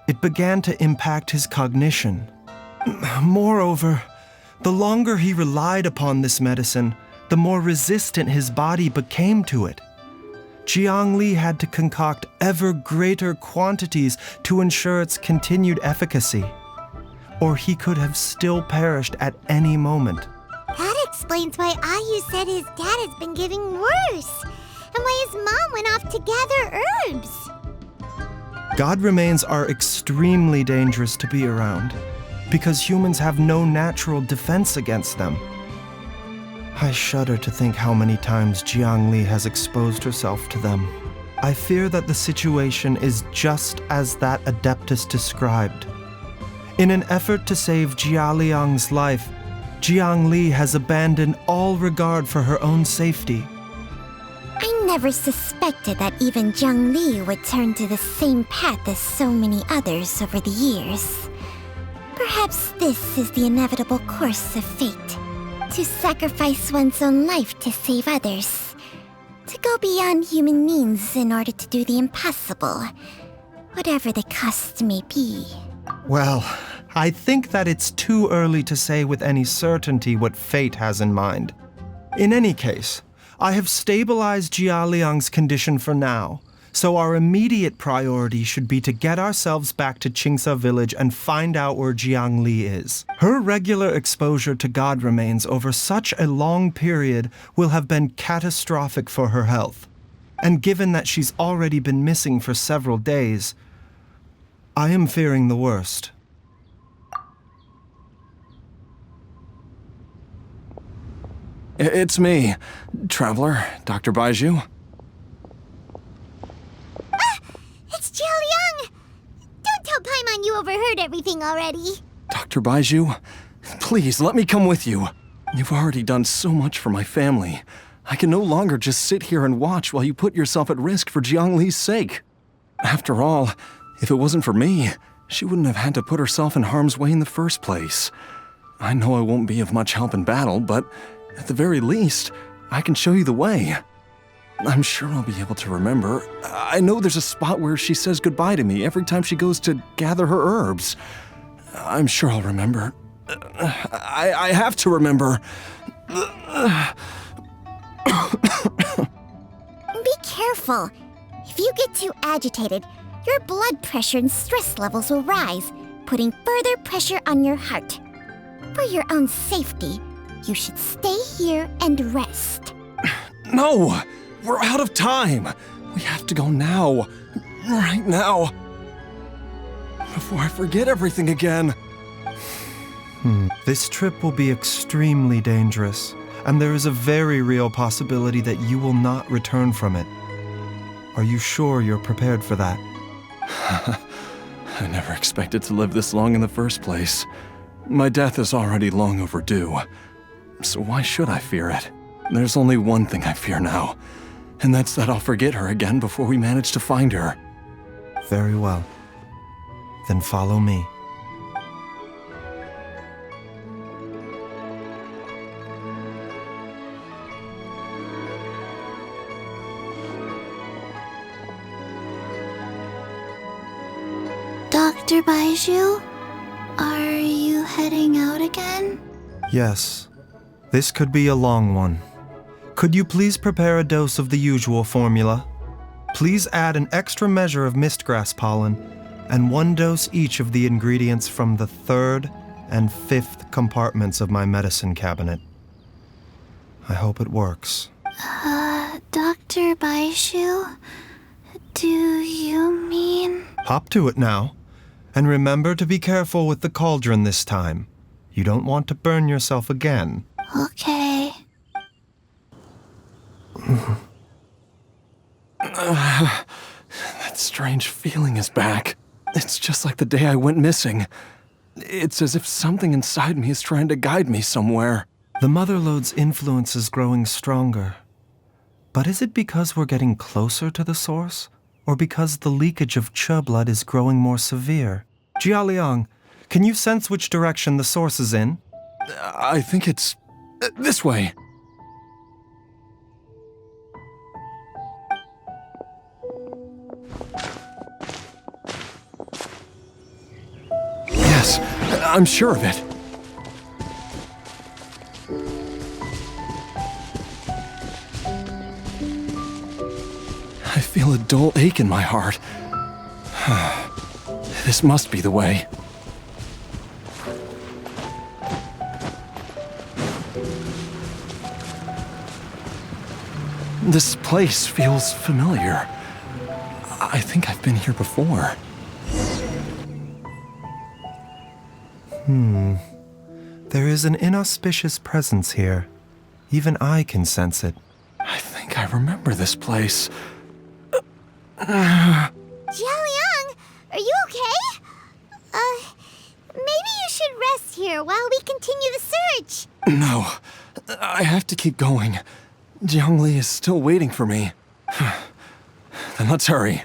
it began to impact his cognition. Moreover, the longer he relied upon this medicine, the more resistant his body became to it. Jiang Li had to concoct ever greater quantities to ensure its continued efficacy, or he could have still perished at any moment. That explains why Ayu said his dad has been getting worse, and why his mom went off to gather herbs. God remains are extremely dangerous to be around, because humans have no natural defense against them. I shudder to think how many times Jiang Li has exposed herself to them. I fear that the situation is just as that Adeptus described. In an effort to save Jia Liang's life, Jiang Li has abandoned all regard for her own safety. I never suspected that even Jiang Li would turn to the same path as so many others over the years. Perhaps this is the inevitable course of fate. To sacrifice one's own life to save others. To go beyond human means in order to do the impossible. Whatever the cost may be. Well, I think that it's too early to say with any certainty what fate has in mind. In any case, I have stabilized Jia Liang's condition for now, so our immediate priority should be to get ourselves back to Qingsa village and find out where Jiang Li is. Her regular exposure to God remains over such a long period will have been catastrophic for her health. And given that she's already been missing for several days, I am fearing the worst. It's me, Traveler, Dr. Baizhu. It's Jiao Liang! Don't tell Paimon you overheard everything already. Dr. Baizhu, please let me come with you. You've already done so much for my family. I can no longer just sit here and watch while you put yourself at risk for Jiang Li's sake. After all, if it wasn't for me, she wouldn't have had to put herself in harm's way in the first place. I know I won't be of much help in battle, but at the very least, I can show you the way. I'm sure I'll be able to remember. I know there's a spot where she says goodbye to me every time she goes to gather her herbs. I'm sure I'll remember. I have to remember. Be careful. If you get too agitated, your blood pressure and stress levels will rise, putting further pressure on your heart. For your own safety, you should stay here and rest. No! We're out of time! We have to go now. Right now. Before I forget everything again. This trip will be extremely dangerous, and there is a very real possibility that you will not return from it. Are you sure you're prepared for that? I never expected to live this long in the first place. My death is already long overdue. So why should I fear it? There's only one thing I fear now, and that's that I'll forget her again before we manage to find her. Very well. Then follow me. Dr. Baizhu, are you heading out again? Yes. This could be a long one. Could you please prepare a dose of the usual formula? Please add an extra measure of mistgrass pollen and 1 dose each of the ingredients from the 3rd and 5th compartments of my medicine cabinet. I hope it works. Dr. Baizhu, do you mean... Hop to it now. And remember to be careful with the cauldron this time. You don't want to burn yourself again. Okay. That strange feeling is back. It's just like the day I went missing. It's as if something inside me is trying to guide me somewhere. The Motherlode's influence is growing stronger. But is it because we're getting closer to the source? Or because the leakage of Che blood is growing more severe? Jia Liang, can you sense which direction the source is in? I think it's this way. Yes, I'm sure of it. I feel a dull ache in my heart. This must be the way. This place feels familiar. I think I've been here before. There is an inauspicious presence here. Even I can sense it. I think I remember this place. Jiaoliang, are you okay? Maybe you should rest here while we continue the search. No, I have to keep going. Jiangli is still waiting for me. Then let's hurry.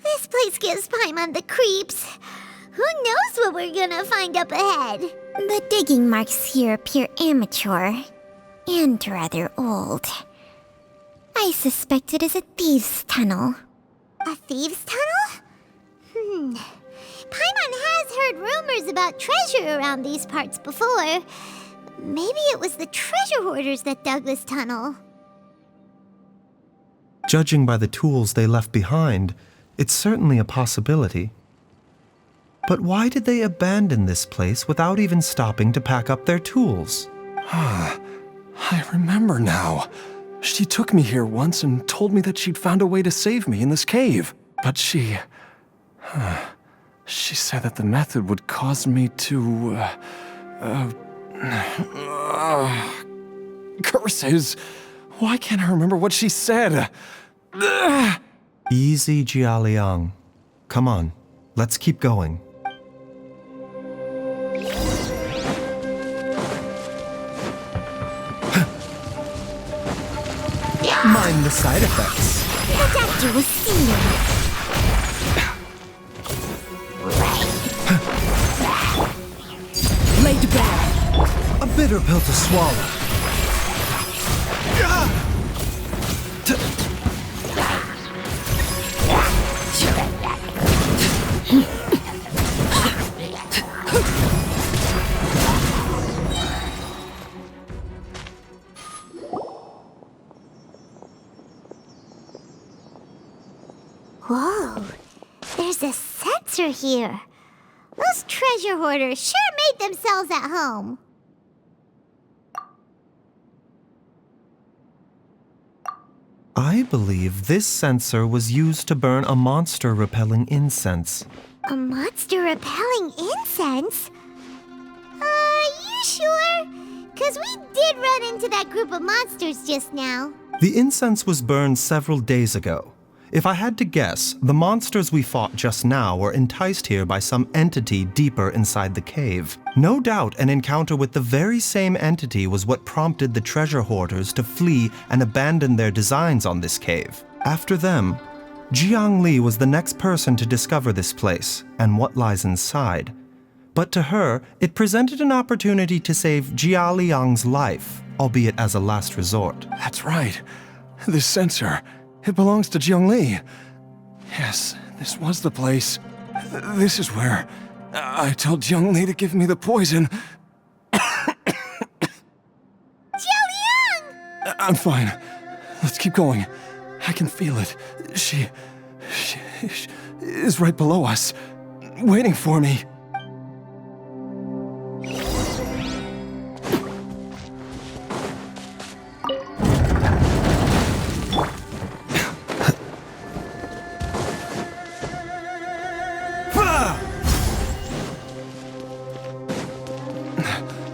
This place gives Paimon the creeps. Who knows what we're gonna find up ahead? The digging marks here appear amateur and rather old. I suspect it is a thieves' tunnel. A thieves' tunnel? Paimon has heard rumors about treasure around these parts before. Maybe it was the treasure hoarders that dug this tunnel. Judging by the tools they left behind, it's certainly a possibility. But why did they abandon this place without even stopping to pack up their tools? I remember now. She took me here once and told me that she'd found a way to save me in this cave. But she said that the method would cause me to, curses. Why can't I remember what she said? Easy, Jiaoliang. Come on, let's keep going. Mind the side effects. The doctor will see you. Laid bare. A bitter pill to swallow. Whoa, there's a sensor here. Those treasure hoarders sure made themselves at home. I believe this sensor was used to burn a monster-repelling incense. A monster repelling incense? You sure? 'Cause we did run into that group of monsters just now. The incense was burned several days ago. If I had to guess, the monsters we fought just now were enticed here by some entity deeper inside the cave. No doubt an encounter with the very same entity was what prompted the treasure hoarders to flee and abandon their designs on this cave. After them, Jiangli was the next person to discover this place and what lies inside. But to her, it presented an opportunity to save Jiaoliang's life, albeit as a last resort. That's right. This sensor, it belongs to Jiangli. Yes, this was the place. This is where I told Jiangli to give me the poison. Jiaoliang! I'm fine. Let's keep going. I can feel it. She is right below us, waiting for me.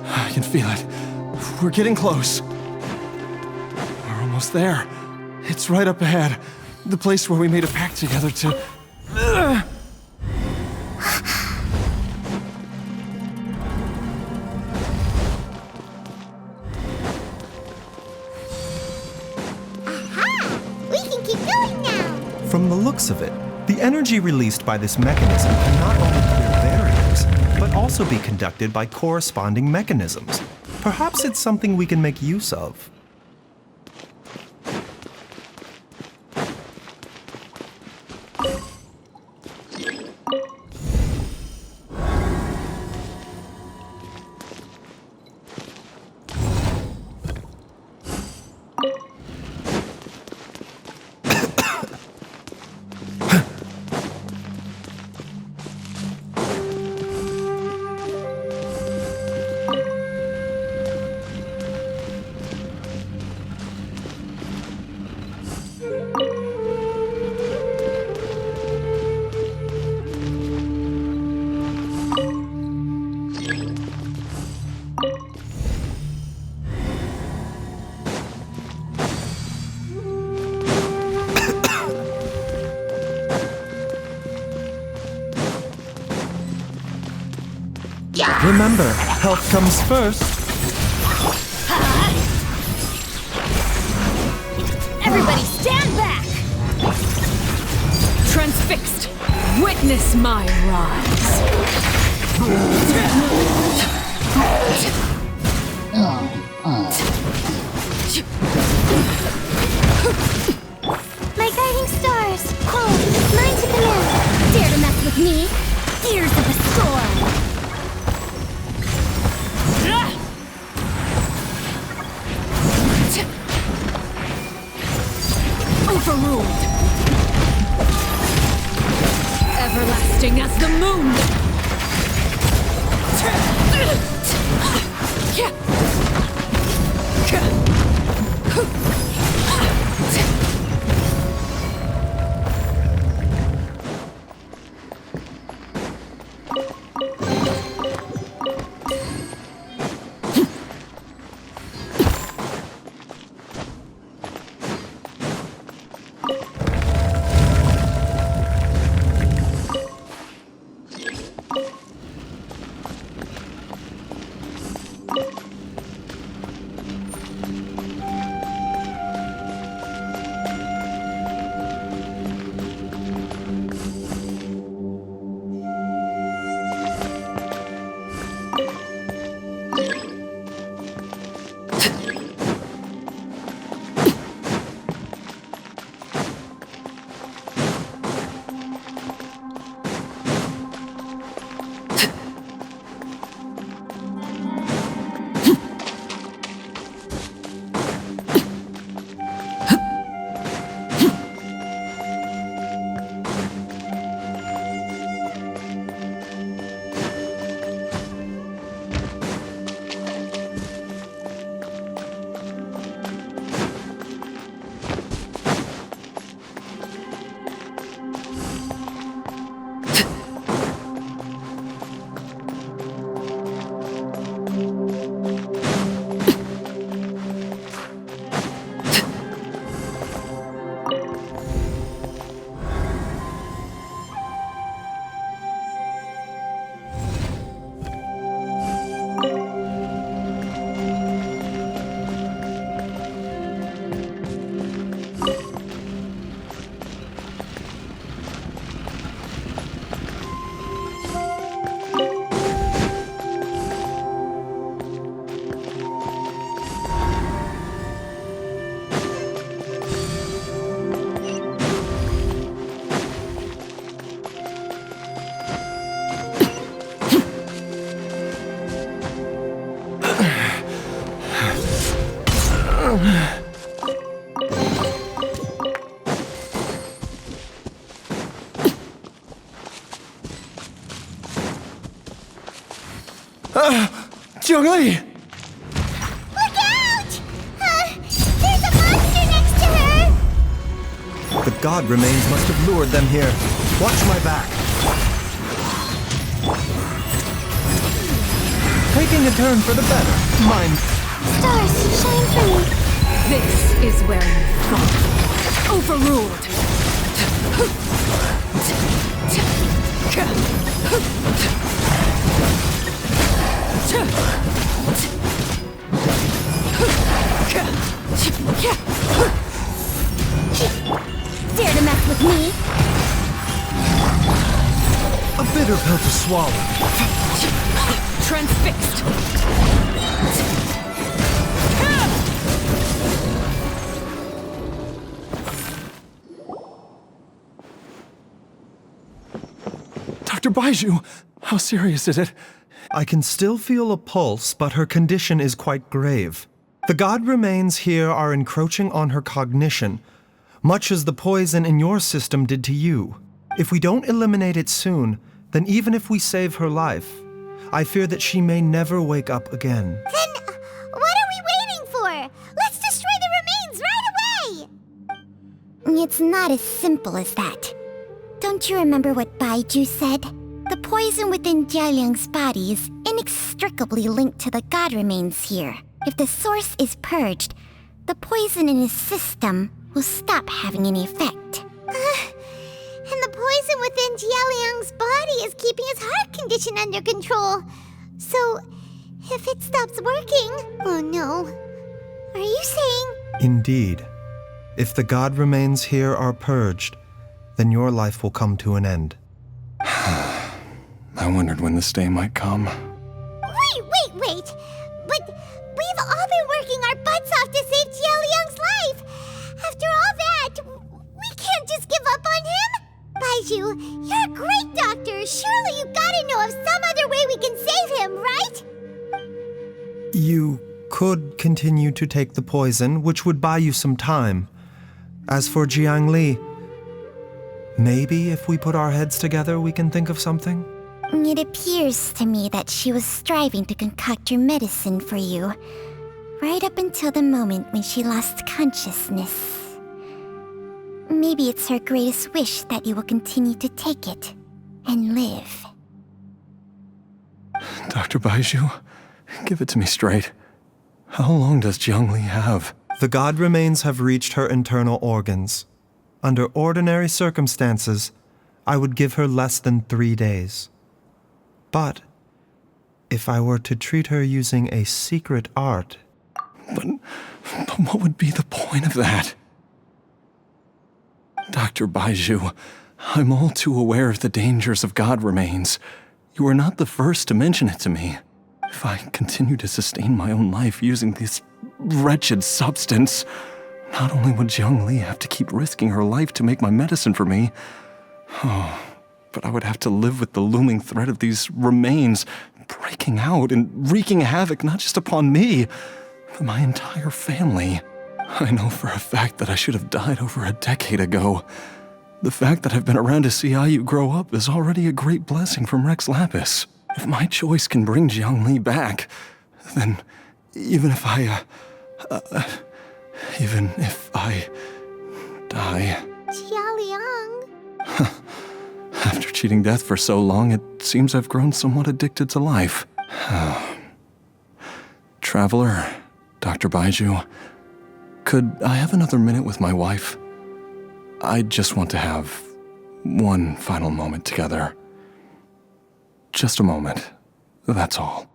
I can feel it. We're getting close. We're almost there. It's right up ahead. The place where we made a pact together to... From the looks of it, the energy released by this mechanism can not only clear barriers, but also be conducted by corresponding mechanisms. Perhaps it's something we can make use of. Remember, health comes first. Everybody stand back! Transfixed, witness my rise. My guiding stars, hold, mine to command. Dare to mess with me? Gears of a storm. Overruled. Everlasting as the moon. Zhongli! Look out! There's a monster next to her! The god remains must have lured them here. Watch my back. Taking a turn for the better. Mind. Stars, shine for me. This is where you fall. Overruled. Dare to mess with me. A bitter pill to swallow. Transfixed. Dr. Baizhu, how serious is it? I can still feel a pulse, but her condition is quite grave. The god remains here are encroaching on her cognition, much as the poison in your system did to you. If we don't eliminate it soon, then even if we save her life, I fear that she may never wake up again. Then, what are we waiting for? Let's destroy the remains right away! It's not as simple as that. Don't you remember what Baizhu said? The poison within Jialiang's body is inextricably linked to the god remains here. If the source is purged, the poison in his system will stop having any effect. And the poison within Jialiang's body is keeping his heart condition under control. So, if it stops working... Oh no. Are you saying... Indeed. If the god remains here are purged, then your life will come to an end. I wondered when this day might come. Wait! But we've all been working our butts off to save Jialiang's life! After all that, we can't just give up on him! Baizhu, you're a great doctor! Surely you gotta know of some other way we can save him, right? You could continue to take the poison, which would buy you some time. As for Jiang Li, maybe if we put our heads together, we can think of something? It appears to me that she was striving to concoct your medicine for you, right up until the moment when she lost consciousness. Maybe it's her greatest wish that you will continue to take it and live. Dr. Baizhu, give it to me straight. How long does Jiang Li have? The god remains have reached her internal organs. Under ordinary circumstances, I would give her less than 3 days. But if I were to treat her using a secret art... But what would be the point of that? Dr. Baizhu, I'm all too aware of the dangers of god remains. You are not the first to mention it to me. If I continue to sustain my own life using this wretched substance, not only would Jiang Li have to keep risking her life to make my medicine for me, but I would have to live with the looming threat of these remains breaking out and wreaking havoc not just upon me, but my entire family. I know for a fact that I should have died over a decade ago. The fact that I've been around to see how you grow up is already a great blessing from Rex Lapis. If my choice can bring Jiang Li back, then even if I die... Jialiang... After cheating death for so long, it seems I've grown somewhat addicted to life. Traveler, Dr. Baizhu, could I have another minute with my wife? I just want to have one final moment together. Just a moment, that's all.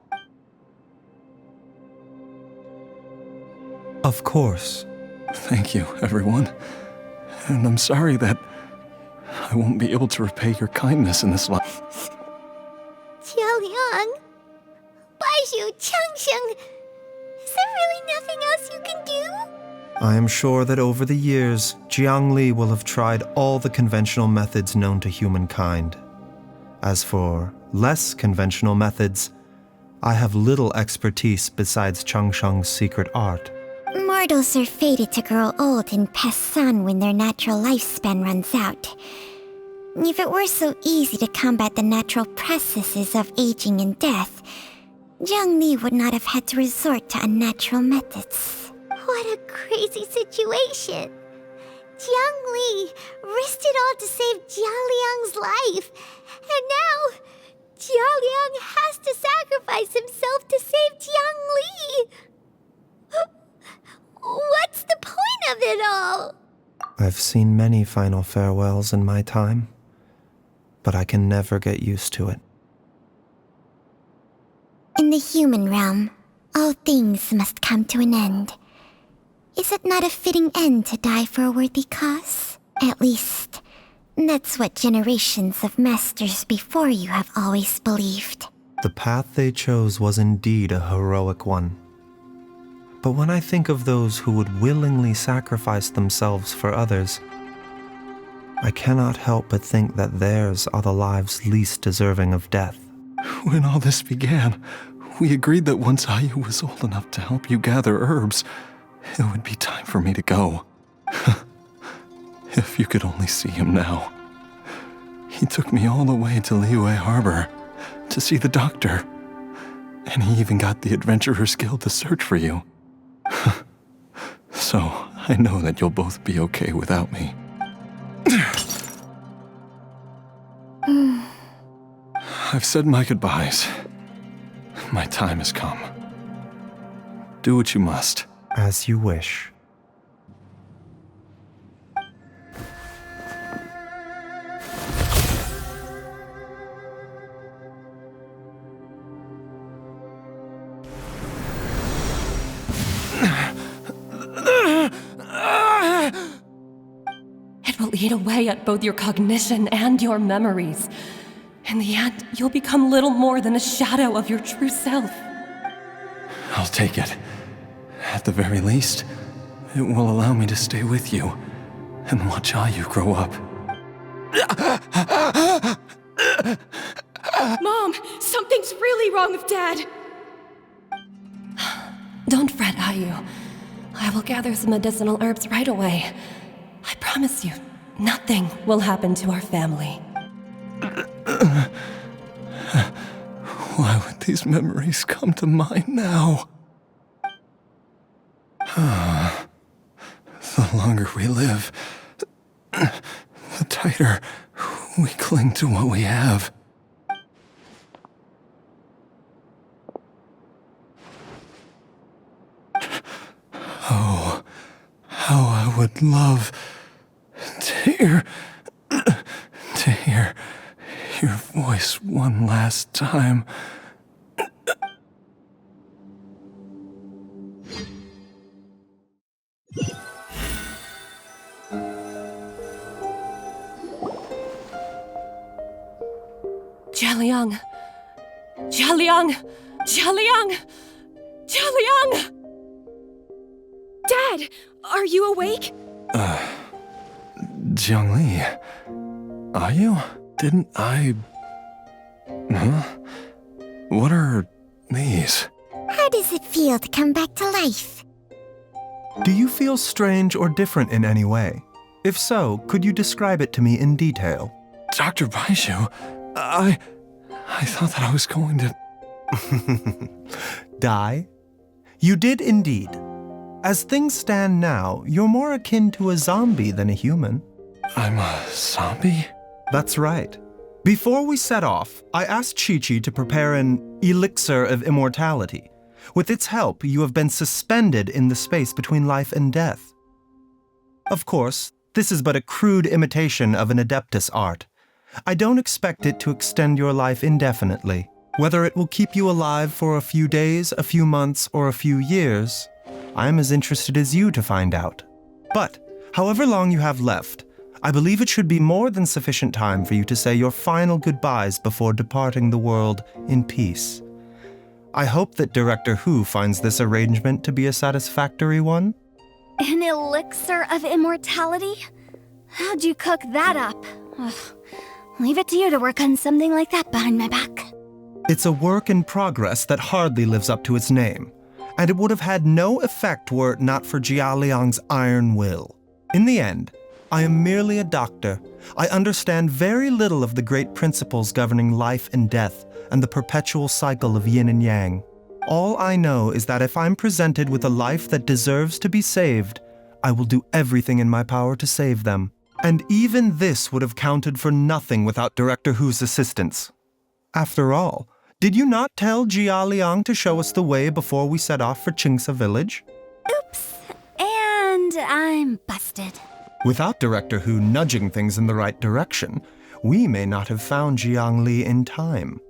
Of course. Thank you, everyone. And I'm sorry that I won't be able to repay your kindness in this life. Jialiang... Baizhu, Changsheng... Is there really nothing else you can do? I am sure that over the years, Jiang Li will have tried all the conventional methods known to humankind. As for less conventional methods, I have little expertise besides Changsheng's secret art. Mortals are fated to grow old and pass on when their natural lifespan runs out. If it were so easy to combat the natural processes of aging and death, Jiang Li would not have had to resort to unnatural methods. What a crazy situation! Jiang Li risked it all to save Jialiang's life, and now Jialiang has to sacrifice himself to save Jiang Li! What's the point of it all? I've seen many final farewells in my time, but I can never get used to it. In the human realm, all things must come to an end. Is it not a fitting end to die for a worthy cause? At least, that's what generations of masters before you have always believed. The path they chose was indeed a heroic one. But when I think of those who would willingly sacrifice themselves for others, I cannot help but think that theirs are the lives least deserving of death. When all this began, we agreed that once Ayu was old enough to help you gather herbs, it would be time for me to go. If you could only see him now. He took me all the way to Liyue Harbor to see the doctor. And he even got the Adventurers Guild to search for you. So, I know that you'll both be okay without me. I've said my goodbyes. My time has come. Do what you must. As you wish. It will eat away at both your cognition and your memories. In the end, you'll become little more than a shadow of your true self. I'll take it. At the very least, it will allow me to stay with you and watch Ayu grow up. Mom, something's really wrong with Dad. Don't fret, Ayu. I will gather some medicinal herbs right away. I promise you, nothing will happen to our family. Why would these memories come to mind now? The longer we live, the tighter we cling to what we have. Oh, how I would love to hear your voice one last time. Jialiang! Jialiang! Jialiang! Jialiang! Dad, are you awake? Jiangli, are you? Didn't I... Huh? What are these? How does it feel to come back to life? Do you feel strange or different in any way? If so, could you describe it to me in detail? Dr. Baizhu, I thought that I was going to... Die? You did indeed. As things stand now, you're more akin to a zombie than a human. I'm a zombie? That's right. Before we set off, I asked Chi-Chi to prepare an elixir of immortality. With its help, you have been suspended in the space between life and death. Of course, this is but a crude imitation of an Adeptus art. I don't expect it to extend your life indefinitely. Whether it will keep you alive for a few days, a few months, or a few years, I am as interested as you to find out. But, however long you have left, I believe it should be more than sufficient time for you to say your final goodbyes before departing the world in peace. I hope that Director Hu finds this arrangement to be a satisfactory one. An elixir of immortality? How'd you cook that up? Ugh. Leave it to you to work on something like that behind my back. It's a work in progress that hardly lives up to its name, and it would have had no effect were it not for Jialiang's iron will. In the end, I am merely a doctor. I understand very little of the great principles governing life and death and the perpetual cycle of yin and yang. All I know is that if I'm presented with a life that deserves to be saved, I will do everything in my power to save them. And even this would have counted for nothing without Director Hu's assistance. After all, did you not tell Jia Liang to show us the way before we set off for Qingce Village? Oops. And I'm busted. Without Director Hu nudging things in the right direction, we may not have found Jiangli in time.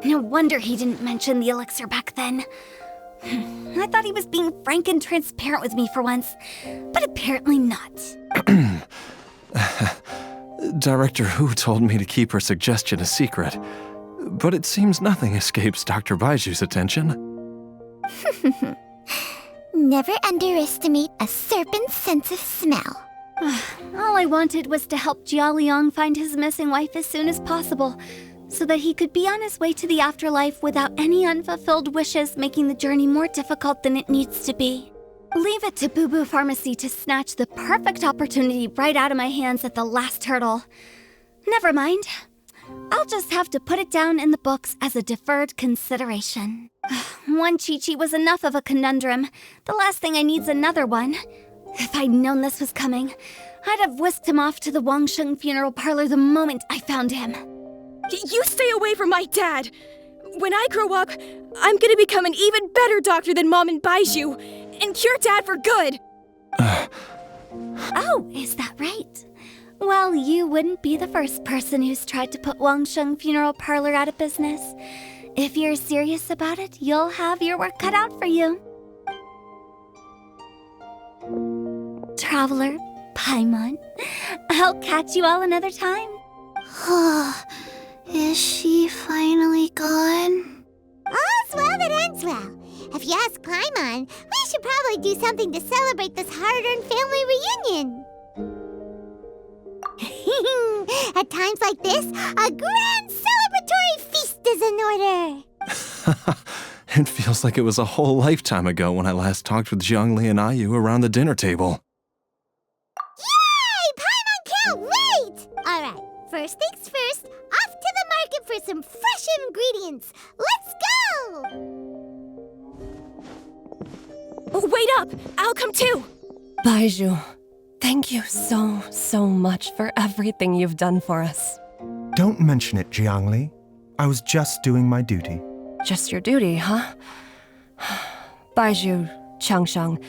No wonder he didn't mention the elixir back then. I thought he was being frank and transparent with me for once, but apparently not. Director Hu told me to keep her suggestion a secret, but it seems nothing escapes Dr. Baizhu's attention. Never underestimate a serpent's sense of smell. All I wanted was to help Jialiang find his missing wife as soon as possible, so that he could be on his way to the afterlife without any unfulfilled wishes making the journey more difficult than it needs to be. Leave it to Boo Boo Pharmacy to snatch the perfect opportunity right out of my hands at the last hurdle. Never mind. I'll just have to put it down in the books as a deferred consideration. One Chi-Chi was enough of a conundrum. The last thing I need's another one. If I'd known this was coming, I'd have whisked him off to the Wangsheng funeral parlor the moment I found him. You stay away from my dad! When I grow up, I'm gonna become an even better doctor than Mom and Baizhu, and cure Dad for good! Oh, is that right? Well, you wouldn't be the first person who's tried to put Wangsheng funeral parlor out of business. If you're serious about it, you'll have your work cut out for you. Traveler, Paimon, I'll catch you all another time. Is she finally gone? All's well that ends well. If you ask Paimon, we should probably do something to celebrate this hard-earned family reunion. At times like this, a grand celebratory feast is in order. It feels like it was a whole lifetime ago when I last talked with Zhongli and Ayu around the dinner table. Yay! Paimon can't wait! Alright, first things first, off to the market for some fresh ingredients. Let's go! Oh, wait up! I'll come too! Baizhu, thank you so much for everything you've done for us. Don't mention it, Jiangli. I was just doing my duty. Just your duty, huh? Baizhu, Changsheng,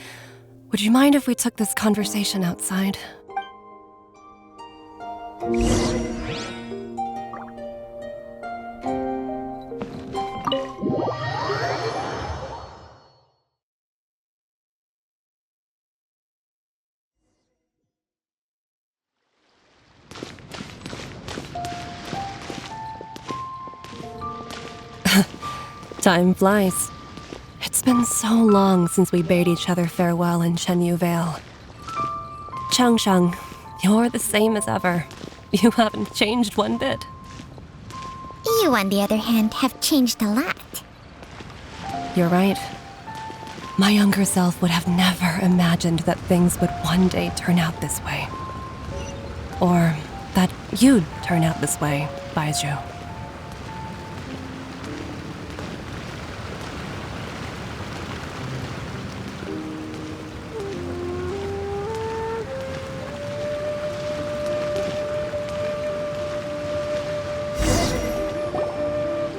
would you mind if we took this conversation outside? Time flies. It's been so long since we bade each other farewell in Chenyu Vale. Changsheng, you're the same as ever. You haven't changed one bit. You, on the other hand, have changed a lot. You're right. My younger self would have never imagined that things would one day turn out this way. Or that you'd turn out this way, Baizhu.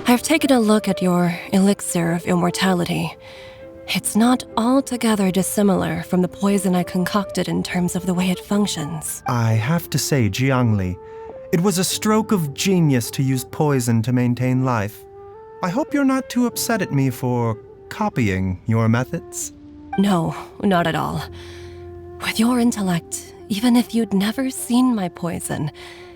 I've taken a look at your elixir of immortality. It's not altogether dissimilar from the poison I concocted in terms of the way it functions. I have to say, Jiangli, it was a stroke of genius to use poison to maintain life. I hope you're not too upset at me for copying your methods. No, not at all. With your intellect, even if you'd never seen my poison,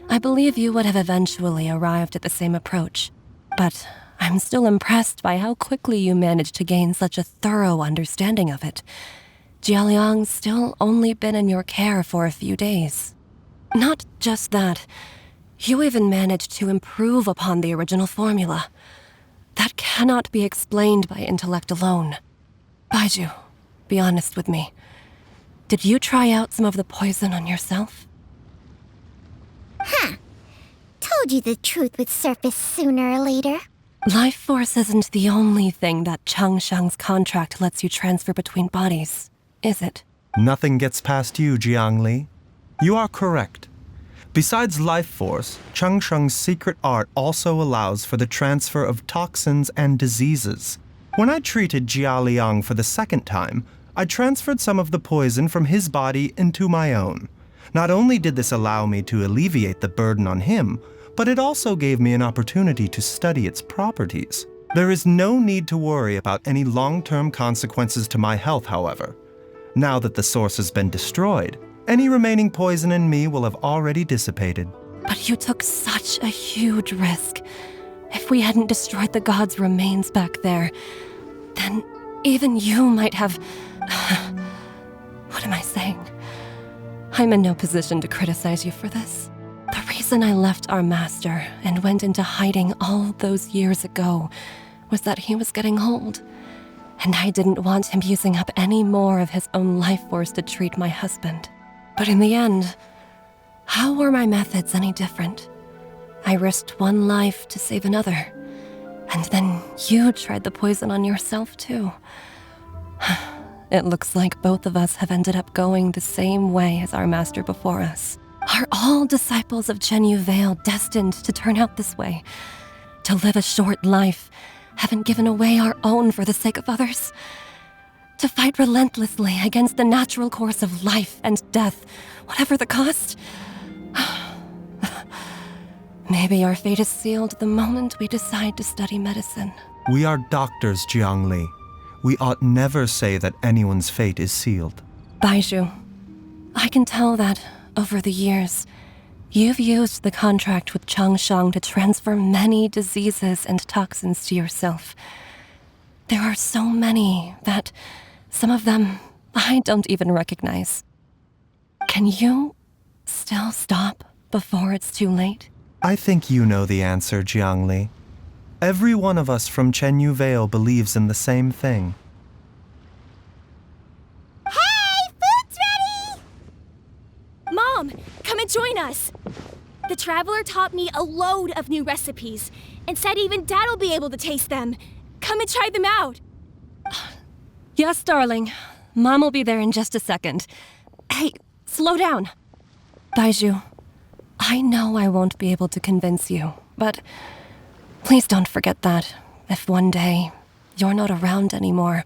I believe you would have eventually arrived at the same approach. But I'm still impressed by how quickly you managed to gain such a thorough understanding of it. Jialiang's still only been in your care for a few days. Not just that, you even managed to improve upon the original formula. That cannot be explained by intellect alone. Baizhu, be honest with me. Did you try out some of the poison on yourself? Told you the truth would surface sooner or later. Life force isn't the only thing that Changsheng's contract lets you transfer between bodies, is it? Nothing gets past you, Jiangli. You are correct. Besides life force, Changsheng's secret art also allows for the transfer of toxins and diseases. When I treated Jialiang for the second time, I transferred some of the poison from his body into my own. Not only did this allow me to alleviate the burden on him, but it also gave me an opportunity to study its properties. There is no need to worry about any long-term consequences to my health, however. Now that the source has been destroyed, any remaining poison in me will have already dissipated. But you took such a huge risk. If we hadn't destroyed the god's remains back there, then even you might have... What am I saying? I'm in no position to criticize you for this. The reason I left our master and went into hiding all those years ago was that he was getting old, and I didn't want him using up any more of his own life force to treat my husband. But in the end, how were my methods any different? I risked one life to save another, and then you tried the poison on yourself too. It looks like both of us have ended up going the same way as our master before us. Are all disciples of Chenyu Vale destined to turn out this way? To live a short life, having given away our own for the sake of others? To fight relentlessly against the natural course of life and death, whatever the cost? Maybe our fate is sealed the moment we decide to study medicine. We are doctors, Jiangli. We ought never say that anyone's fate is sealed. Baizhu, I can tell that, over the years, you've used the contract with Changshang to transfer many diseases and toxins to yourself. There are so many that some of them I don't even recognize. Can you still stop before it's too late? I think you know the answer, Jiangli. Every one of us from Chenyu Vale believes in the same thing. Hey, food's ready! Mom, come and join us. The Traveler taught me a load of new recipes and said even Dad will be able to taste them. Come and try them out. Yes, darling. Mom will be there in just a second. Hey, slow down. Baizhu, I know I won't be able to convince you, but please don't forget that if one day you're not around anymore,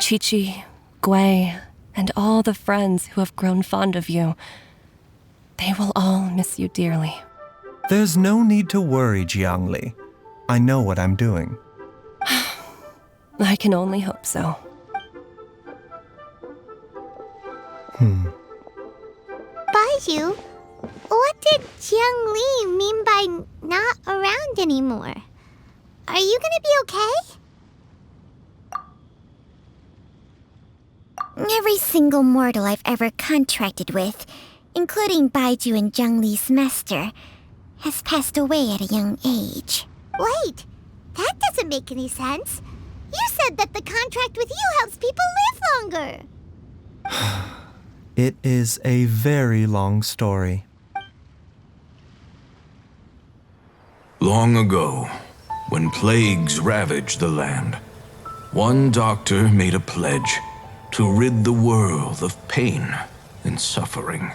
Chi-Chi, Gui, and all the friends who have grown fond of you, they will all miss you dearly. There's no need to worry, Jiangli. I know what I'm doing. I can only hope so. Baizhu, what did Jiang Li mean by not around anymore? Are you gonna be okay? Every single mortal I've ever contracted with, including Baizhu and Jiang Li's master, has passed away at a young age. Wait, that doesn't make any sense. You said that the contract with you helps people live longer. It is a very long story. Long ago, when plagues ravaged the land, one doctor made a pledge to rid the world of pain and suffering.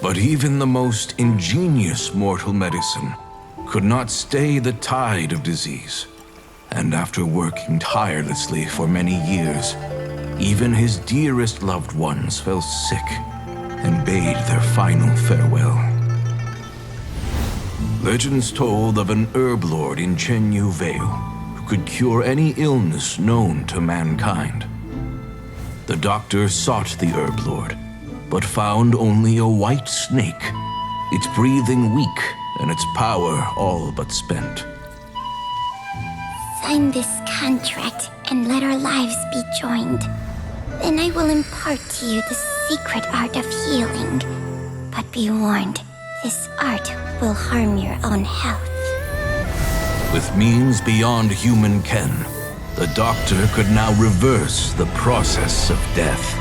But even the most ingenious mortal medicine could not stay the tide of disease. And after working tirelessly for many years, even his dearest loved ones fell sick and bade their final farewell. Legends told of an herb lord in Chenyu Vale who could cure any illness known to mankind. The doctor sought the herb lord, but found only a white snake, its breathing weak and its power all but spent. Sign this contract and let our lives be joined. Then I will impart to you the secret art of healing. But be warned, this art will harm your own health. With means beyond human ken, the doctor could now reverse the process of death.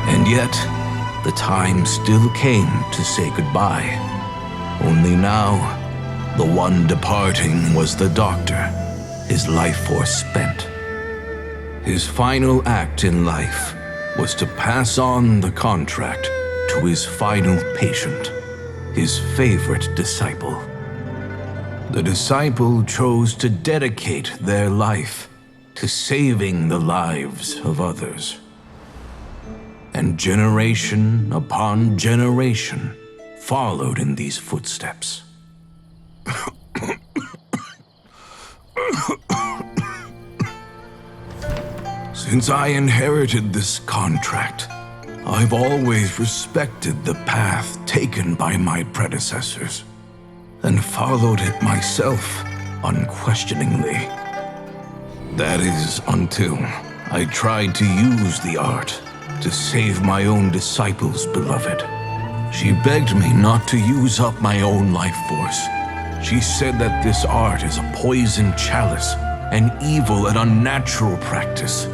And yet, the time still came to say goodbye. Only now, the one departing was the doctor, his life force spent. His final act in life was to pass on the contract to his final patient, his favorite disciple. The disciple chose to dedicate their life to saving the lives of others. And generation upon generation followed in these footsteps. Since I inherited this contract, I've always respected the path taken by my predecessors and followed it myself unquestioningly. That is until I tried to use the art to save my own disciple's beloved. She begged me not to use up my own life force. She said that this art is a poison chalice, an evil and unnatural practice.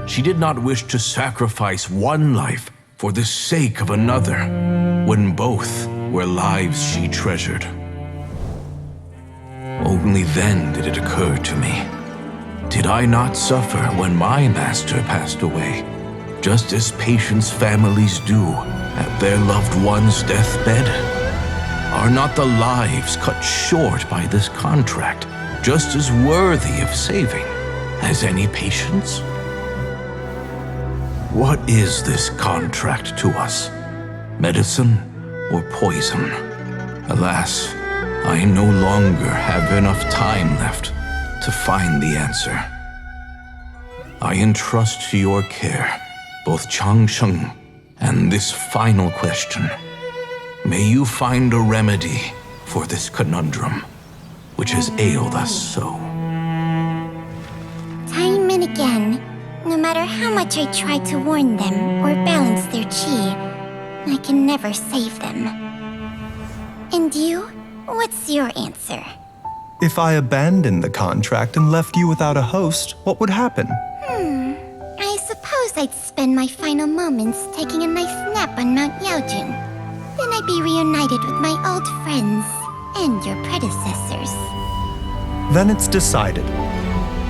She did not wish to sacrifice one life for the sake of another, when both were lives she treasured. Only then did it occur to me, did I not suffer when my master passed away, just as patients' families do at their loved one's deathbed? Are not the lives cut short by this contract just as worthy of saving as any patients? What is this contract to us? Medicine or poison? Alas, I no longer have enough time left to find the answer. I entrust to your care both Changsheng and this final question. May you find a remedy for this conundrum, which has ailed us so. Time and again, no matter how much I try to warn them or balance their chi, I can never save them. And you? What's your answer? If I abandoned the contract and left you without a host, what would happen? I suppose I'd spend my final moments taking a nice nap on Mount Yaojin. Then I'd be reunited with my old friends and your predecessors. Then it's decided.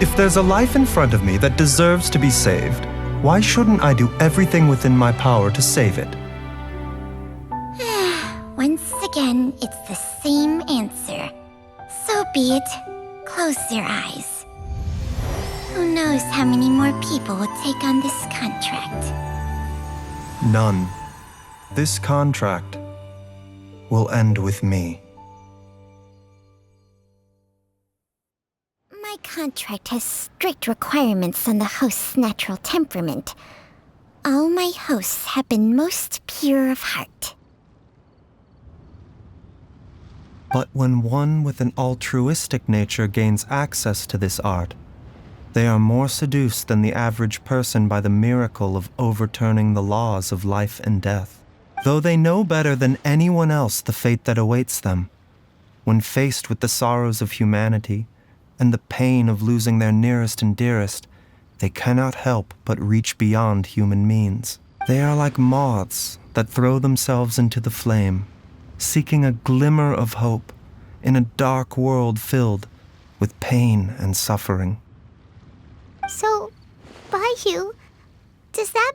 If there's a life in front of me that deserves to be saved, why shouldn't I do everything within my power to save it? Once again, it's the same answer. So be it. Close your eyes. Who knows how many more people will take on this contract? None. This contract will end with me. My contract has strict requirements on the host's natural temperament. All my hosts have been most pure of heart. But when one with an altruistic nature gains access to this art, they are more seduced than the average person by the miracle of overturning the laws of life and death. Though they know better than anyone else the fate that awaits them, when faced with the sorrows of humanity and the pain of losing their nearest and dearest, they cannot help but reach beyond human means. They are like moths that throw themselves into the flame, seeking a glimmer of hope in a dark world filled with pain and suffering. So, Baizhu, does that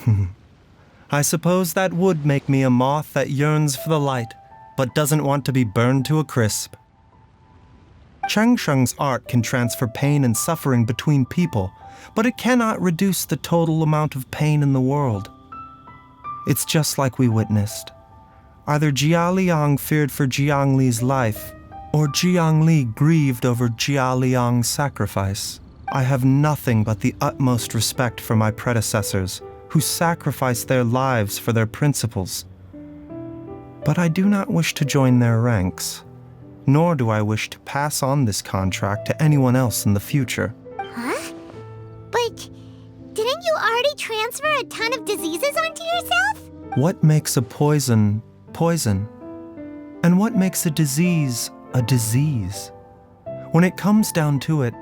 mean... I suppose that would make me a moth that yearns for the light, but doesn't want to be burned to a crisp. Changsheng's art can transfer pain and suffering between people, but it cannot reduce the total amount of pain in the world. It's just like we witnessed. Either Jia Liang feared for Jiang Li's life, or Jiang Li grieved over Jia Liang's sacrifice. I have nothing but the utmost respect for my predecessors, who sacrificed their lives for their principles. But I do not wish to join their ranks, nor do I wish to pass on this contract to anyone else in the future. Huh? But didn't you already transfer a ton of diseases onto yourself? What makes a poison poison? And what makes a disease a disease? When it comes down to it,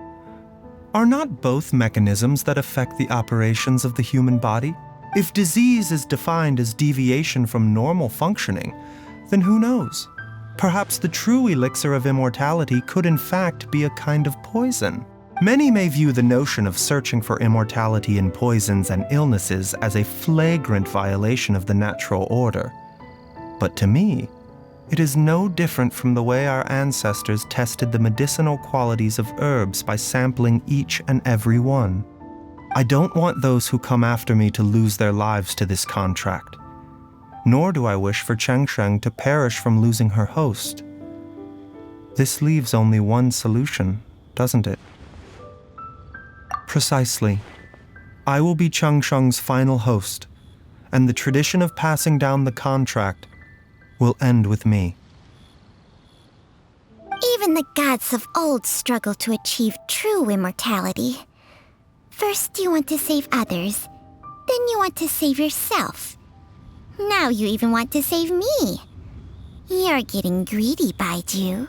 are not both mechanisms that affect the operations of the human body? If disease is defined as deviation from normal functioning, then who knows? Perhaps the true elixir of immortality could in fact be a kind of poison. Many may view the notion of searching for immortality in poisons and illnesses as a flagrant violation of the natural order. But to me, it is no different from the way our ancestors tested the medicinal qualities of herbs by sampling each and every one. I don't want those who come after me to lose their lives to this contract, nor do I wish for Changsheng to perish from losing her host. This leaves only one solution, doesn't it? Precisely. I will be Changsheng's final host, and the tradition of passing down the contract will end with me. Even the gods of old struggle to achieve true immortality. First you want to save others, then you want to save yourself. Now you even want to save me. You're getting greedy, Baizhu.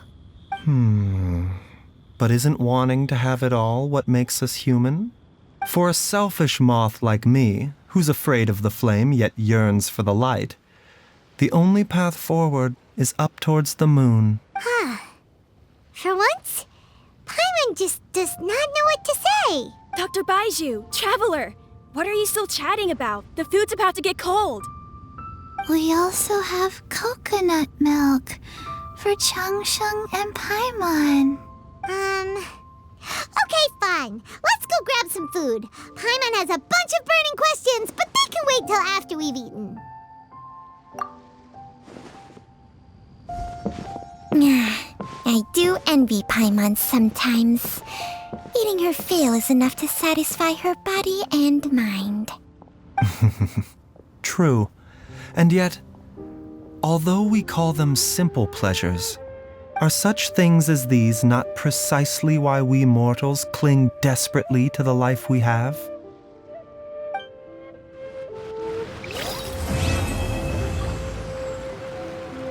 But isn't wanting to have it all what makes us human? For a selfish moth like me, who's afraid of the flame yet yearns for the light, the only path forward is up towards the moon. For once, Paimon just does not know what to say. Dr. Baizhu, Traveler, what are you still chatting about? The food's about to get cold. We also have coconut milk for Changsheng and Paimon. Okay, fine. Let's go grab some food. Paimon has a bunch of burning questions, but they can wait till after we've eaten. I do envy Paimon sometimes. Eating her fill is enough to satisfy her body and mind. True. And yet, although we call them simple pleasures, are such things as these not precisely why we mortals cling desperately to the life we have?